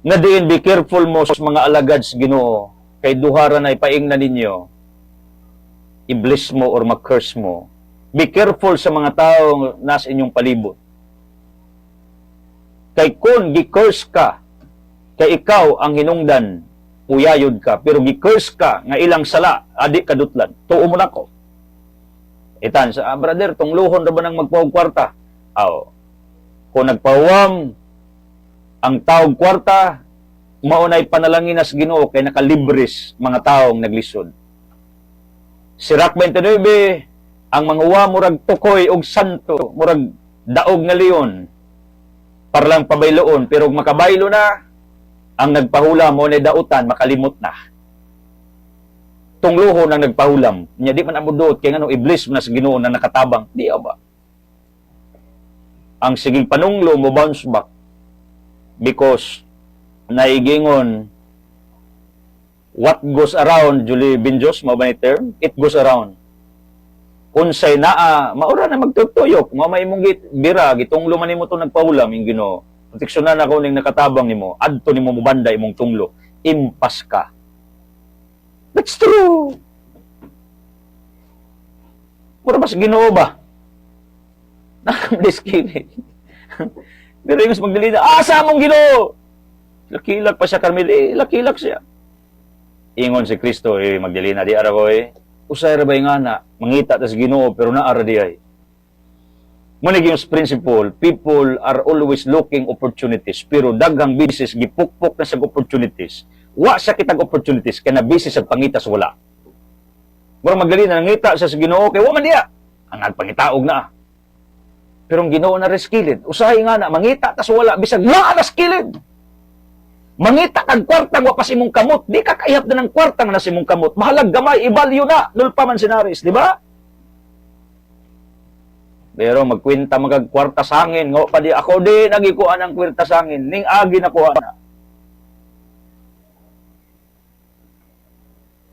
Nga diin, be careful mo sa mga alagads Ginoo, kay duhara na ipaing na ninyo, i-bless mo or mag-curse mo. Be careful sa mga tao nasa inyong palibot. Kay kung gi-curse ka, kay ikaw ang hinungdan, uyayod ka, pero gi-curse ka, nga ilang sala, adik kadutlan, tuo mo na ko. Itan, brother, tong luhon na ba nang magpawag kwarta? Kung nagpawam, ang taog kwarta, maunay panalangin nas Ginoo kay nakalibres mga taong naglisod. Sirak 29, ang mga uwa murag tukoy og santo, murag daog nga leon, para lang pabayloon, pero makabaylo na, ang nagpahula mo na dautan, makalimot na. Tungluho nang nagpahulam, niya di man amudot, kaya nga iblis mo na sa Ginoo na nakatabang, di ba? Ang siging panunglo mo bounce back, because naigingon, what goes around, Julie Binjos, mo ba ni term? It goes around. Unsay naa, maura na magtutuyok, may mong bira, gitunglo man nimo to nagpahulam, yung Ginoo. Proteksyonan ako ning nakatabang nimo, adto nimo mubanda imong tunglo, impas ka. That's true. Mura ba sa Ginoo ba? Nakam-disconnect. Pero yung magdalina, asa mong Ginoo? Lakilak pa siya, Carmel, lakilak siya. Ingon si Kristo, magdalina, di araw usay ra ba nga na, mangita tas Ginoo, pero naara di ay. Munig yung principle, people are always looking opportunities, pero daghang bisis, gipukpok na sa opportunities. Wa sa kitag opportunities, kaya na bisis sa pangitas wala. Mura magdalina, nangita sa Ginoo, kaya wa man diya. Ang nagpangitaog na. Pero ang Ginoo na reskilid, usahay nga na, mangita tas wala, bisag naa na skilid. Mangita kag kwartang wa pas imong kamot, di ka kaihap na ng kwartang na imong kamot. Mahalag gamay, ibalyo na, nulpa man sinaris, di ba? Pero magkwenta magag kwarta sangin, nga pa di ako di nagikuan ang kwarta sangin, ning agi na kuha na.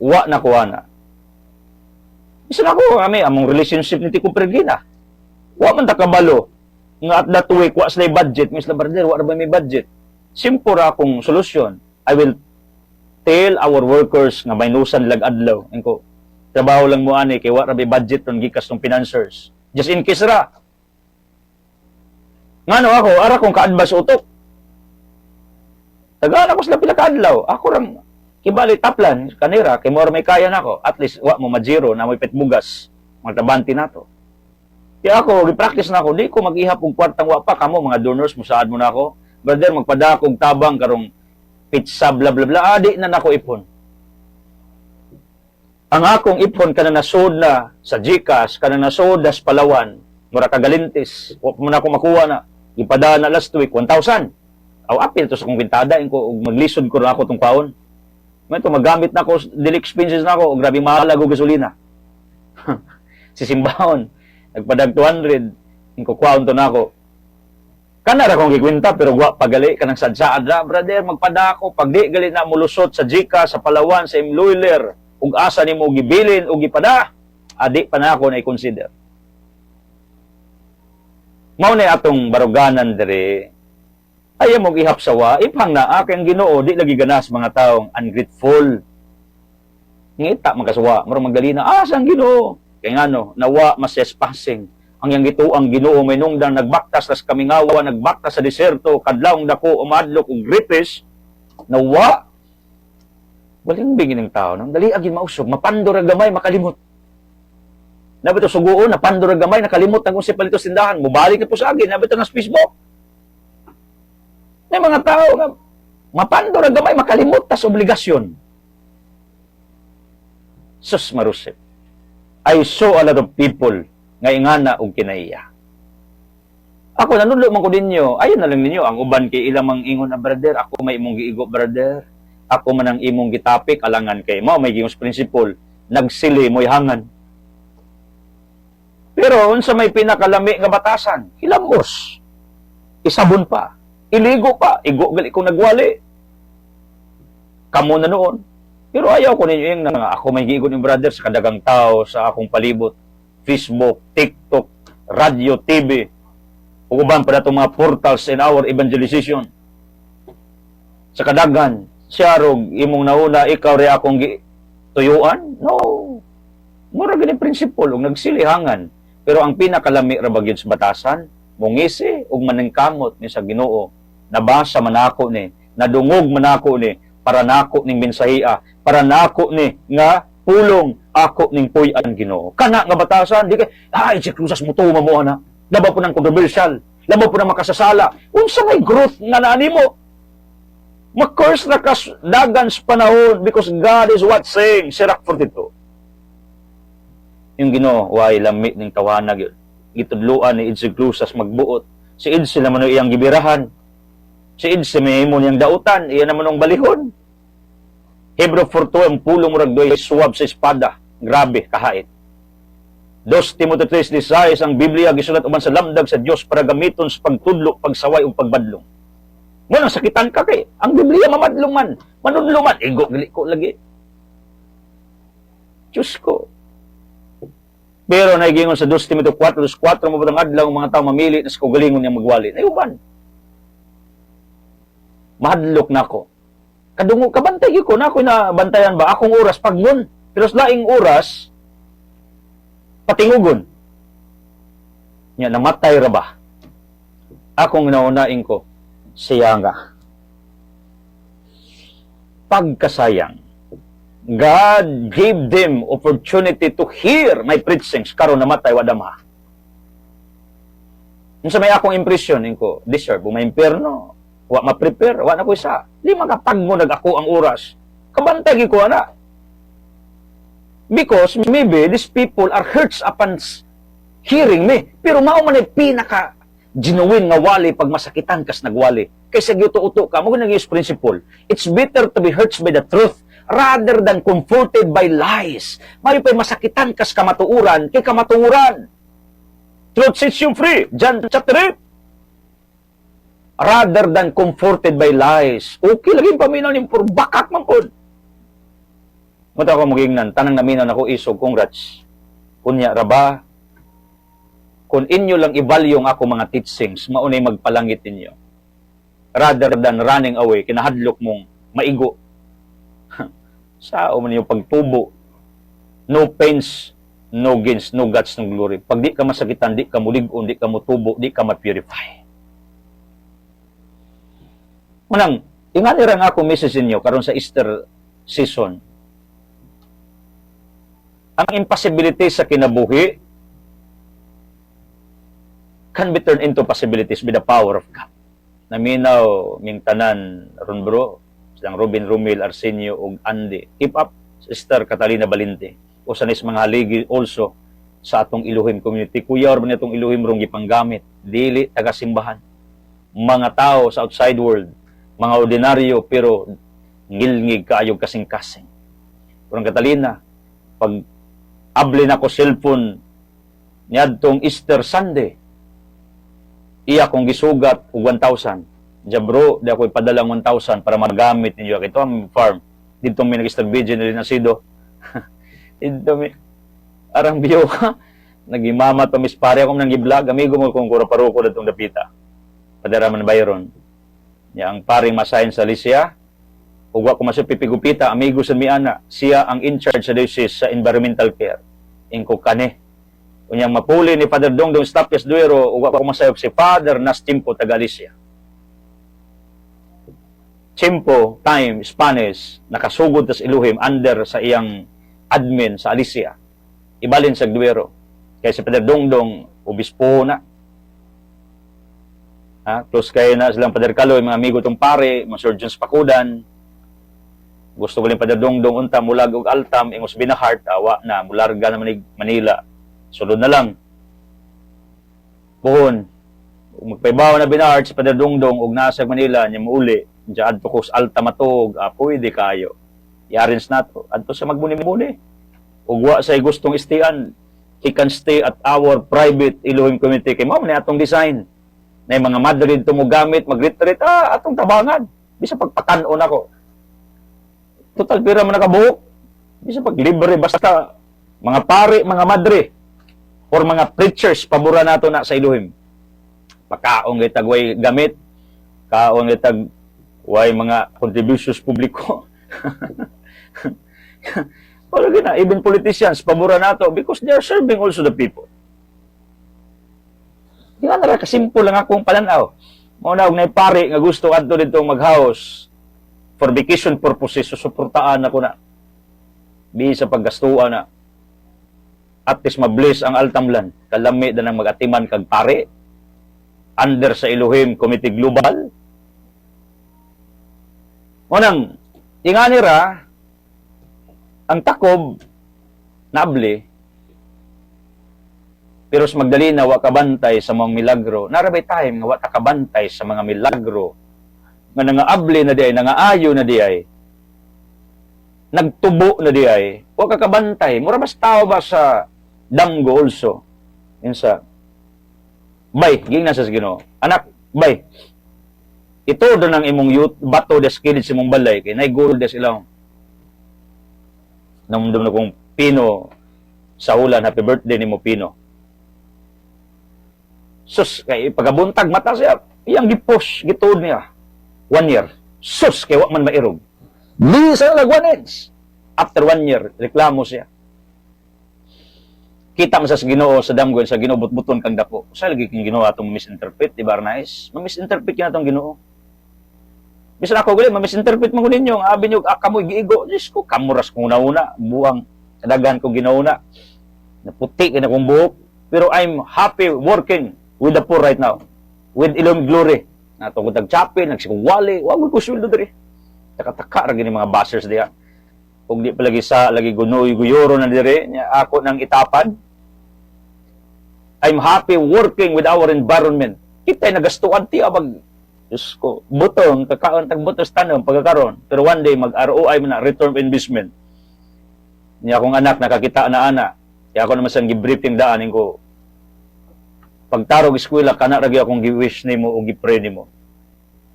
Wa na kuha na. Isa na ko kami, among relationship ni Tikong Pergina. Wa man ta kabalo, nga at that week, wa sila budget, Miss Labarder, wa na ba may budget? Simple ra akong solusyon. I will tell our workers nga may nusan lag adlaw. Engko, trabaho lang mo ani kay wa ra may budget ron gikas ng financiers. Just in case ra. Ngano ako, ara kong ka-advance utok. Tagaan ako sila pila ka-adlaw. Ako rang kibali taplan kanira kay mo may kaya nako. At least wa mo majiro na may petbugas. Magtabanti nato. Kaya ako, gi-practice na ako, di ko mag-ihap og kwartang wa pa kamo mga donors mo saad mo na ako. Brother, magpadakog tabang karong pizza, bla bla bla. Adi na nako ipon. Ang akong ipon kana nasod na sa GCash, kana nasod sa Palawan, mura kagalintis. Wa mo na ako makuha na. Ipada na last week 1,000. Aw apil to sa kong bintada ko maglisod ko na ako tong paon. May to magamit na ako daily expenses na ako, grabe mahal og gasolina. Si Simbahon nagpadag 200, ko kwaon to na ako. Kana ra kong gikwenta pero wa pagali kanang sadsaad ra, brother, magpada ako pag di gali na mulusot sa GCash, sa Palawan, sa Imloiler, ug asa nimo gibilin ug gipada, adi pa na ako na i-consider. Mao na atong baruganan diri. Ayaw mong ihapsawa, ipang na akang Ginoo, di lagi ganas mga taong ungrateful. Ngita magkasawa, marong magdalina, sang Ginoo. Kaya nga no, nawa masespasing. Ang yang gito ang Ginoo may nungdang nagbaktas tas kamingawa, nagbaktas sa deserto, kadlawng dako umadlok og gripes, nawa. Waling bingin ng tao, nang dali agin mausog, mapandor ang gamay, makalimot. Nabito suguon, napandor ang gamay, nakalimot ang kung si palito sindahan, mubalik na po sa agin, nabito ng Facebook. May mga tao nga, mapandor ang gamay, makalimot, tas obligasyon. Sus marusip. I saw a lot of people nga ingana og kinaiya. Ako, nanudlo man ko ninyo, ayun na lang ninyo, ang uban kay ilang mang ingon na, brother, ako may imong giigo, brother. Ako man ang imong gitapik, alangan kay mo, may gingos principle, nagsili mo'y hangan. Pero, unsa may pinakalami nga batasan, hilambos. Isabon pa. Iligo pa, igo gali kung nagwali. Kamo na noon. Pero ayaw ko ninyo yung ako may giigon yung brother sa kadagang tao sa akong palibot. Facebook, TikTok, radio, TV. Uban pa na itong mga portals in our evangelization. Sa kadagan, siya rog, imong nauna, ikaw rin akong tuyuan? No. Mura ganyan prinsipol, ug nagsilihangan. Pero ang pinakalami ra bagyod sa batasan, mungisi ug maningkamot ni sa Ginoo, nabasa manako ni, nadungog manako ni para nako ning mensahiya, para nako ni nga pulong ako ning puy-an Ginoo. Kana nga batasan di kay si krusas mo tuwa mo ana. Labaw po ng controversial, labaw po ng makasasala. Unsa may growth nga nanimo? Ma-curse na kas dagan sa panahon because God is what saying, Sirach 42. Yung Ginoo way lami ning tawanag yun. Gitudluan ni Idsi Cruzas magbuot. Si Idsi naman ang iyang gibirahan. Si Idsi may mo niyang dautan, iyan naman ang balihon. Hebrew 4:2, ang pulong murag doy suwab sa espada. Grabe, kahait. 2 Timothy 3:16, ang Biblia gisulat uban sa lamdag sa Dios para gamiton sa pagtudlo, pagsaway ug pagbadlong. Mo nang sakitan ka kay ang Biblia mamadlong man, manudlo man, igo gali ko lagi. Diyos ko. Pero naigingon sa 2 Timothy 4:4, mabutang adlaw ang mga tao mamili na sa kaugalingon niyang magwali. Nayuban. Mahadlok na ako. Kadungog, kabantay ko na ako na bantayan ba? Akong oras pagnon. Pero sa laing oras, patingugon. Nya, namatay ra ba? Akong naunain ko, siya nga. Pagkasayang. God gave them opportunity to hear my preachings. Karon namatay, wadama. Yung sa may akong impression, ko, deserve, may impierno. Wa ma-prepare, wa na ko isa. Di makapag mo nag-ako ang oras. Kabantay ko na. Because maybe these people are hurts upon hearing me. Pero mao man ay pinaka genuine nga wali pag masakitan kas nagwali. Kaysa gyuto-uto ka, mo nag-use principle. It's better to be hurt by the truth rather than comforted by lies. Mari pa'y masakitan kas kamatuuran kay kamatuuran. Truth sets you free. John chapter 8. Rather than comforted by lies. Okay, lagi paminaw ni puro bakak man po. Mata ko magignan, tanang naminaw na ko isog, congrats. Kunya, raba, kung inyo lang i-value ang ako mga teachings, maunay magpalangit ninyo. Rather than running away, kinahadlok mong maigo. Sao man yung pagtubo. No pains, no gains, no guts, no glory. Pag di ka masakitan, di ka muligon, di ka mutubo, di ka ma-purify. Manang, ingani rin ako message ninyo karon sa Easter season. Ang impossibility sa kinabuhi can be turned into possibilities with the power of God. Naminaw, ming tanan, ron bro, silang Robin Romil, Arsenio, ug Andy. Keep up, Sister Catalina Balinte. O sa nis mga haligi also sa atong Ilohim community. Kuya, or ba itong Ilohim rong gipanggamit? Dili, taga-simbahan. Mga tao sa outside world, mga ordinaryo, pero ngilngig kaayog kasing-kasing. Kurang Catalina, pag able na ko cellphone niadtong Easter Sunday, iya kong gisugat og 1,000. Diya bro, di ako ipadalang 1,000 para magamit ninyo. Ito ang farm. Dito may nag-Easter Virgin na nasido. Dito may arang biyo ka. Nagimama to miss pare akong nang i-vlog. Amigo mo kung kura paruko na itong dapita. Padaraman na Byron. Niya ang paring masahin sa Alicia, ug wa ko masupipigupita, amigo sa miana, siya ang in charge sa diocese sa environmental care. Ingko kani. Unyang mapuli ni Father Dongdong Stapias Duero, ug wa ko masayop si Father Nas Chimpo taga Alicia. Chimpo, time, Spanish, nakasugod tas Iluhim under sa iyang admin sa Alicia. Ibalin sa Duero. Kaya si Father Dongdong, obispo na. Close kayo na silang Padre Kaloy, mga amigo tong pare, mga Sir Jones Pakudan. Gusto ko rin Padre Dongdong unta, mulag og altam, ingos binahart, awa na, mularga na Manila. Sulod na lang. Puhon, magpaibawa na binahart si Padre Dongdong, og nasa Manila, niya mauli, diya adto ko sa alta matog, pwede kayo. Yarins na to, adto sa magbuni-muni. Ug wa say gustong istian, he can stay at our private Ilohim community. Kay mao na atong design. Na mga Madrid tumugamit, mag-retreat, atong tabangan. Bisa pagpakanon ako. Total pira man nakabuhok. Bisa paglibre, basta mga pare, mga madre, or mga preachers, pabura nato na sa Ilohim. Pakaong itagway gamit, kaong itag way mga contributions publiko. Wala gina, even politicians, pabura nato because they are serving also the people. Di nga nara, kasimple lang akong palanaw. Muna, huwag na pare nga gusto adto dito mag-house for vacation purposes, susuportaan ako na. Di sa paggastuan na. At least mabliss ang altamlan. Kalami na ng mag-atiman kag pare. Under sa Elohim Committee Global. Munang, inganira, ang takob, nabli, pero sa Magdalena, wa kabantay sa mga milagro. Narabay time nga wa kabantay sa mga milagro. Nga nangaabli na diay, nangaayo na diay. Nagtubo na diay. Wa kabantay. Mura bas tao ba sa damgo also. Insa. Bay, ging nasa Ginoo. Anak, bay. Ito do nang imong youth, bato des kilid sa imong balay. Kaya naiguro des ilaw. Namdam na kong Pino sa ulan. Happy birthday ni mo, Pino. Sus, kay pagabuntag mata siya, iyang gipush, gituod niya. 1 year. Sus, kay wa man mairog. Bisa na nagwanens. After 1 year, reklamo siya. Kita mo sa Ginoo, sa damgon, sa Ginoo, but-buton kang dako. Sa lagi kang Ginoo atong misinterpret, di ba, Arnaiz? Ma-misinterpret ka na itong Ginoo. Bisan ako gali, ma-misinterpret mo ninyo, ang abi nyo, kamoy giigo. Diyos ko, kamuras kong una-una, buwang, kadagan kong ginauna. Naputi ka na kong buhok. Pero I'm happy working with the poor right now. With Elohim glory. Natungkod nag-chapin, nagsikungwali, wag ko sweldo diri. Taka-taka ra gini mga bashers diya. Kung di palagi sa lagi gunoy-guyoro na diri, niya ako nang itapad. I'm happy working with our environment. Kita'y nagastuan ti abag. Diyos ko, butong, kakaon tagbutos tanong pagkakaroon. Pero one day, mag-ROI mo na, return of investment. Niya akong anak, nakakita na ana. Kaya ako naman siyang gibriefing daanin ko. Pagtarog eskwela, kanak ragi akong gi-wish ni mo o gi-pray ni mo.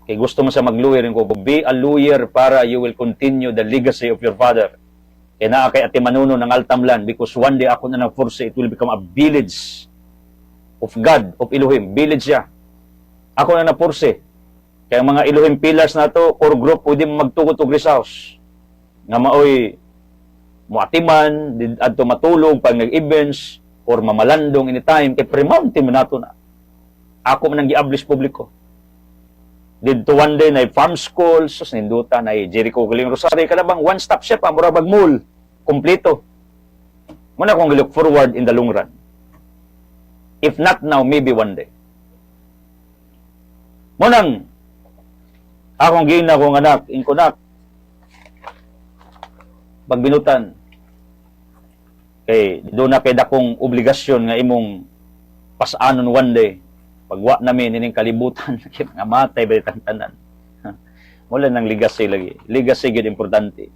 Kaya gusto mo sa mag-lawyer ko, be a lawyer para you will continue the legacy of your father. Kaya naa kay Ate Manuno ng Altamlan because one day ako na na-force it will become a village of God, of Elohim. Village siya. Ako na na-force. Kaya mga Elohim pillars na to, core group, pwede magtugot og resource. Nga maoy, muatiman, adto matulog, pag nag-events, or mamalandong anytime, kay pre-mountain mo nato na. Ako man ang gi-ablis publiko. Dito one day, na farm school, sus, ninduta, na Jericho Galing Rosario, kada bang one-stop shop, murabag mall, kompleto. Muna akong look forward in the long run. If not now, maybe one day. Munang, akong gina kong anak, inkunak, pagbinutan, kay doon na pwede akong obligasyon nga imong pasanon one day. Pagwa namin, ining kalibutan, nga matay ba itang tanan. Wala nang legacy lagi. Legacy yun importante.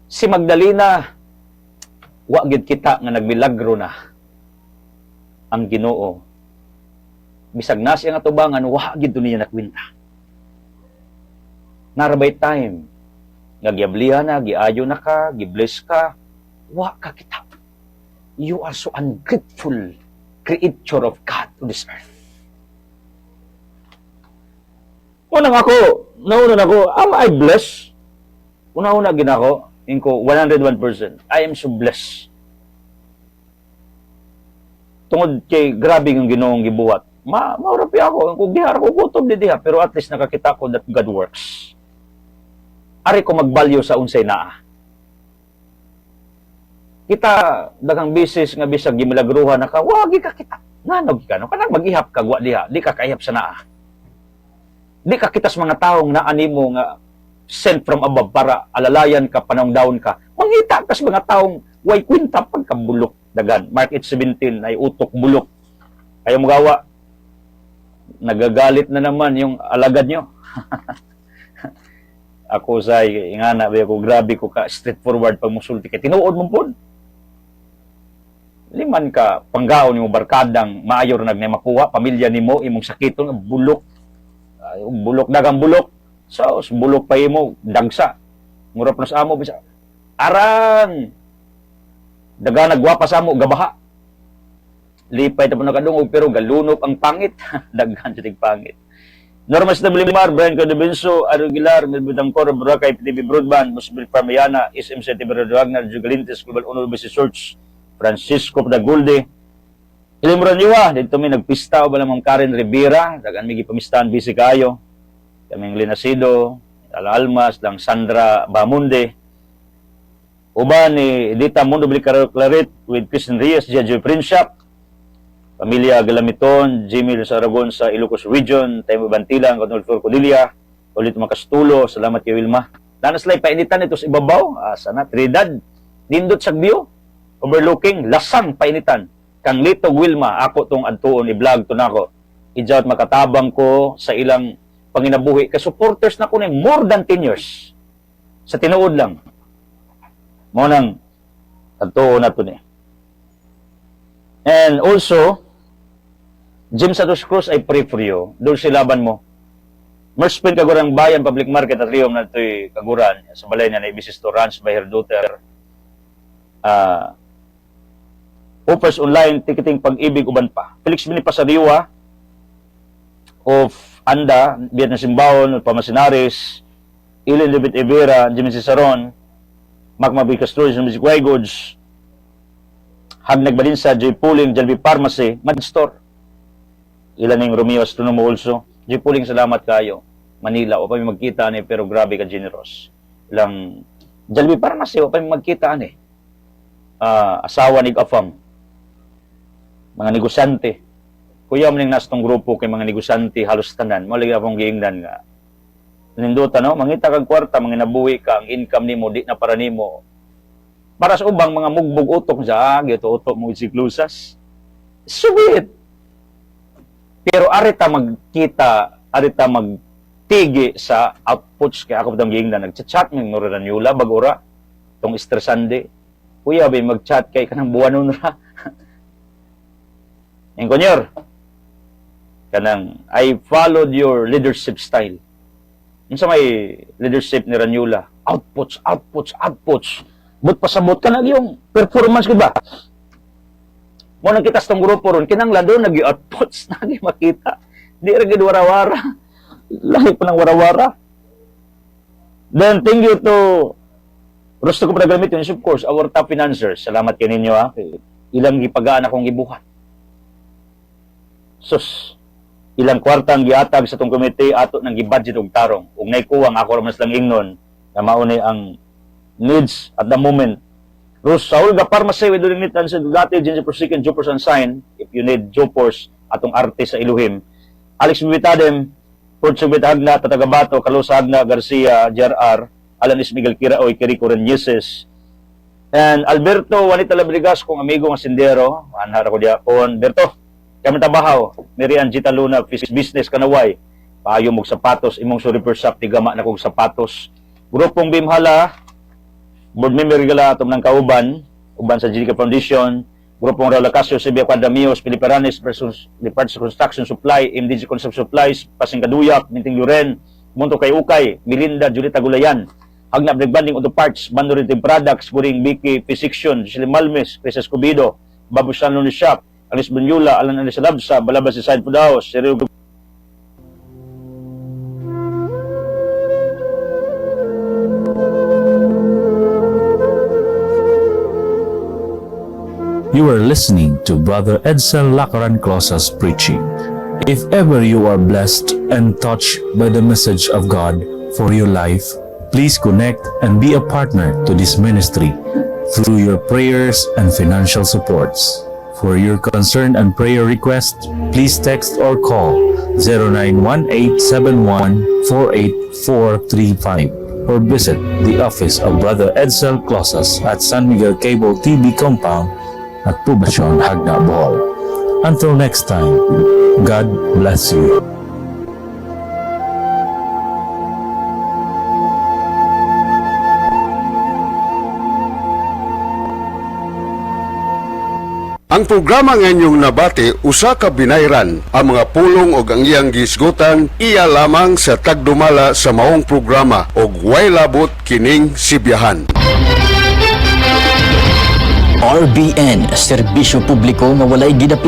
Si Magdalena, wagid kita nga nagmilagro na ang Ginoo. Bisag na siya nga tubangan, wagid doon niya nakwinta. Narabay time, nga giablihan na, giayo na ka, gibless ka, wa ka kita. You are so ungrateful creature of God to this earth. Unang ako, nauna ako, am I blessed? Una-una ginako, inko 101%. I am so blessed. Tungod kay grabe yung Ginoong gibuhat. Maurapi ako, kung diha ko kutob di diha, pero at least nakakita ko that God works. Ari ko magbalyo sa unsay naa. Kita dagang bisis nga bisag gimilagruhan naka wagi ka kita. Nanog ka no kanang mag-ihap ka gwa diha, di ka kaihap sa naa. Di ka kitas mga taong naa nimo nga sent from above para alalayan ka panong down ka. Mangita kas mga taong way kwenta pagkabulok dagan. Mark 8:17 ay utok bulok. Ayaw mo gawa. Nagagalit na naman yung alagad nyo. Ako say ingana ba ako grabe ko ka straightforward pag musulti kay tinuod mo pud. Liman ka panggaon nimo barkadang maayor makuha pamilya nimo imong sakiton bulok. Bulok dagang bulok. So bulok pa imo dagsa. Mura pa sa amo bisa. Arang daga nagwapa sa amo gabaha. Lipay ta po nakadungog pero galunop ang pangit. Daghan sa pangit. Norma Stablimar, Brian Codebenso, Arugilar, Melbutang Coro, Boracay, PTV Broadband, Musbil Parmayana, SM City Berado Wagner, Jugalintes, Global Honor Basi Search, Francisco Dagulde, Ilimran Yuwa, dito may nagpista o ba namang Karen Rivera, dagan may gipamistahan bisi kayo, kaming Linasido, Ala Almas, lang Sandra Bamunde, uba ni Edita Mundo Claret with Christian Reyes, Judge Prince Shop, Pamilya Galamiton, Jimmy Saragon sa Ilocos Region, Tayo Bantilang, Control Codilia, ulit makastulo, salamat kay Wilma. Nanaslay, painitan ito sa ibabaw, sana, Trinidad, nindot sa view, overlooking, lasang painitan. Kang Litog Wilma, ako tong adtuon, i-vlog to na ako. Ijaw at makatabang ko sa ilang panginabuhi. Ka-supporters na ko na more than 10 years. Sa tinuod lang. Mo nang adtuon na to ni. And also, Jim Santos Cruz, I pray for you. Doon silaban mo. Merspin Kagurang Bayan, Public Market at Riyom na ito'y Kaguran. Sa balay niya na ibisis to Ranch by Herduter. Offers online, ticketing pag-ibig, uban pa. Felix Binipasariwa of Anda, Biat na Simbaon, Pamasinares, Ilin David Evera, Jimmy Cisaron, Macmabi Castro, Music Way Goods, Hagnag Balinsa, J. Pooling, Jalbi Pharmacy, Mad Store. Ilan ng Romeo Astronomo also. J. Pooling, salamat kayo. Manila, o pa may magkita ni, pero grabe ka generous. Ilang, Jalbi Pharmacy, o pa may magkita ni. Asawa ni Afam. Mga negosyante. Kuya mo ning nastong grupo kay mga negosyante, halos tanan. Malig akong giingnan nga. Ninduta, no? Mangita kang kwarta, mga nabuhi ka, ang income nimo, di na para nimo. Para sa ubang mga mugbog utok sa ito utok mo siklusas. Sweet. Pero arita magkita, arita magtigi sa outputs kay ako pang giingnan nagchat ng Noranula bagura tong estresande. Kuya bay mag-chat kay kanang buwanon ra. Engineer. Kanang I followed your leadership style. Unsa may leadership ni Ranula? Outputs. But pasabot ka na yung performance ko ba? Mo nang kita sa tong grupo ron, kinanglan doon nag-outputs, nagi makita. Di ra gid warawara. Lahi pa ng warawara. Then, thank you to Rosto ko pa nagamit yun, of course, our top financiers. Salamat kayo ninyo, ha. Ilang gipagaan akong gibuhat. Sus, ilang kwarta ang giatag sa tong komite, ato nang gibudget og tarong. Ug naikuwang ako ramas lang ingnon, na mauni ang needs at the moment. Rus, Saul, the pharmacy, we do need to answer dati, Jensi Persican, Jopers and Sign, if you need Jopers, atong arte sa Iluhim. Alex Bibitadem, Port Subit Agna, Tatagabato, Kalusa Agna, Garcia, JRR, Alanis Miguel Kiraoy, Kiriko Renyuses, and Alberto Juanita Labrigas, kong amigo ng sindero, anhara ko diya, Alberto, kami tabahaw, Miriam Gita Luna, Business Kanaway, paayo mong sapatos, imong super shop, tigama na kong sapatos, grupong Bimhala, board member gala atom ng Kauban, uban sa GDK Foundation, grupong Raul Acasio, Sibia Quadamios, Piliparanes versus Department of Construction Supply, MDG Concept Supplies, Pasing Kaduyak, Minting Luren, Munto Kay Ukay, Milinda, Julita Gulayan, Hagna Bregbanding Auto Parts, Bandoritive Products, Guring Biki, Physician, Giselle Malmes, Chris Escobedo, Babu Sanlon Shop, Alice Bunyula, Alan Alisalabsa, Balabas si Side Pudaos, Sereo You are listening to Brother Edsel Lacaran Closas preaching. If ever you are blessed and touched by the message of God for your life, please connect and be a partner to this ministry through your prayers and financial supports. For your concern and prayer request, please text or call 0918714845 or visit the office of Brother Edsel Closas at San Miguel Cable TV Compound at Poblacion, Hagna, Bohol. Until next time, God bless you. Ang programa ngayong nabati usa ka binayran ang mga pulong og ang iyang gisgutan iya lamang sa tagdumala sa maong programa og way labot kining sibiyahan. RBN, serbisyo publiko nga walay gidapit.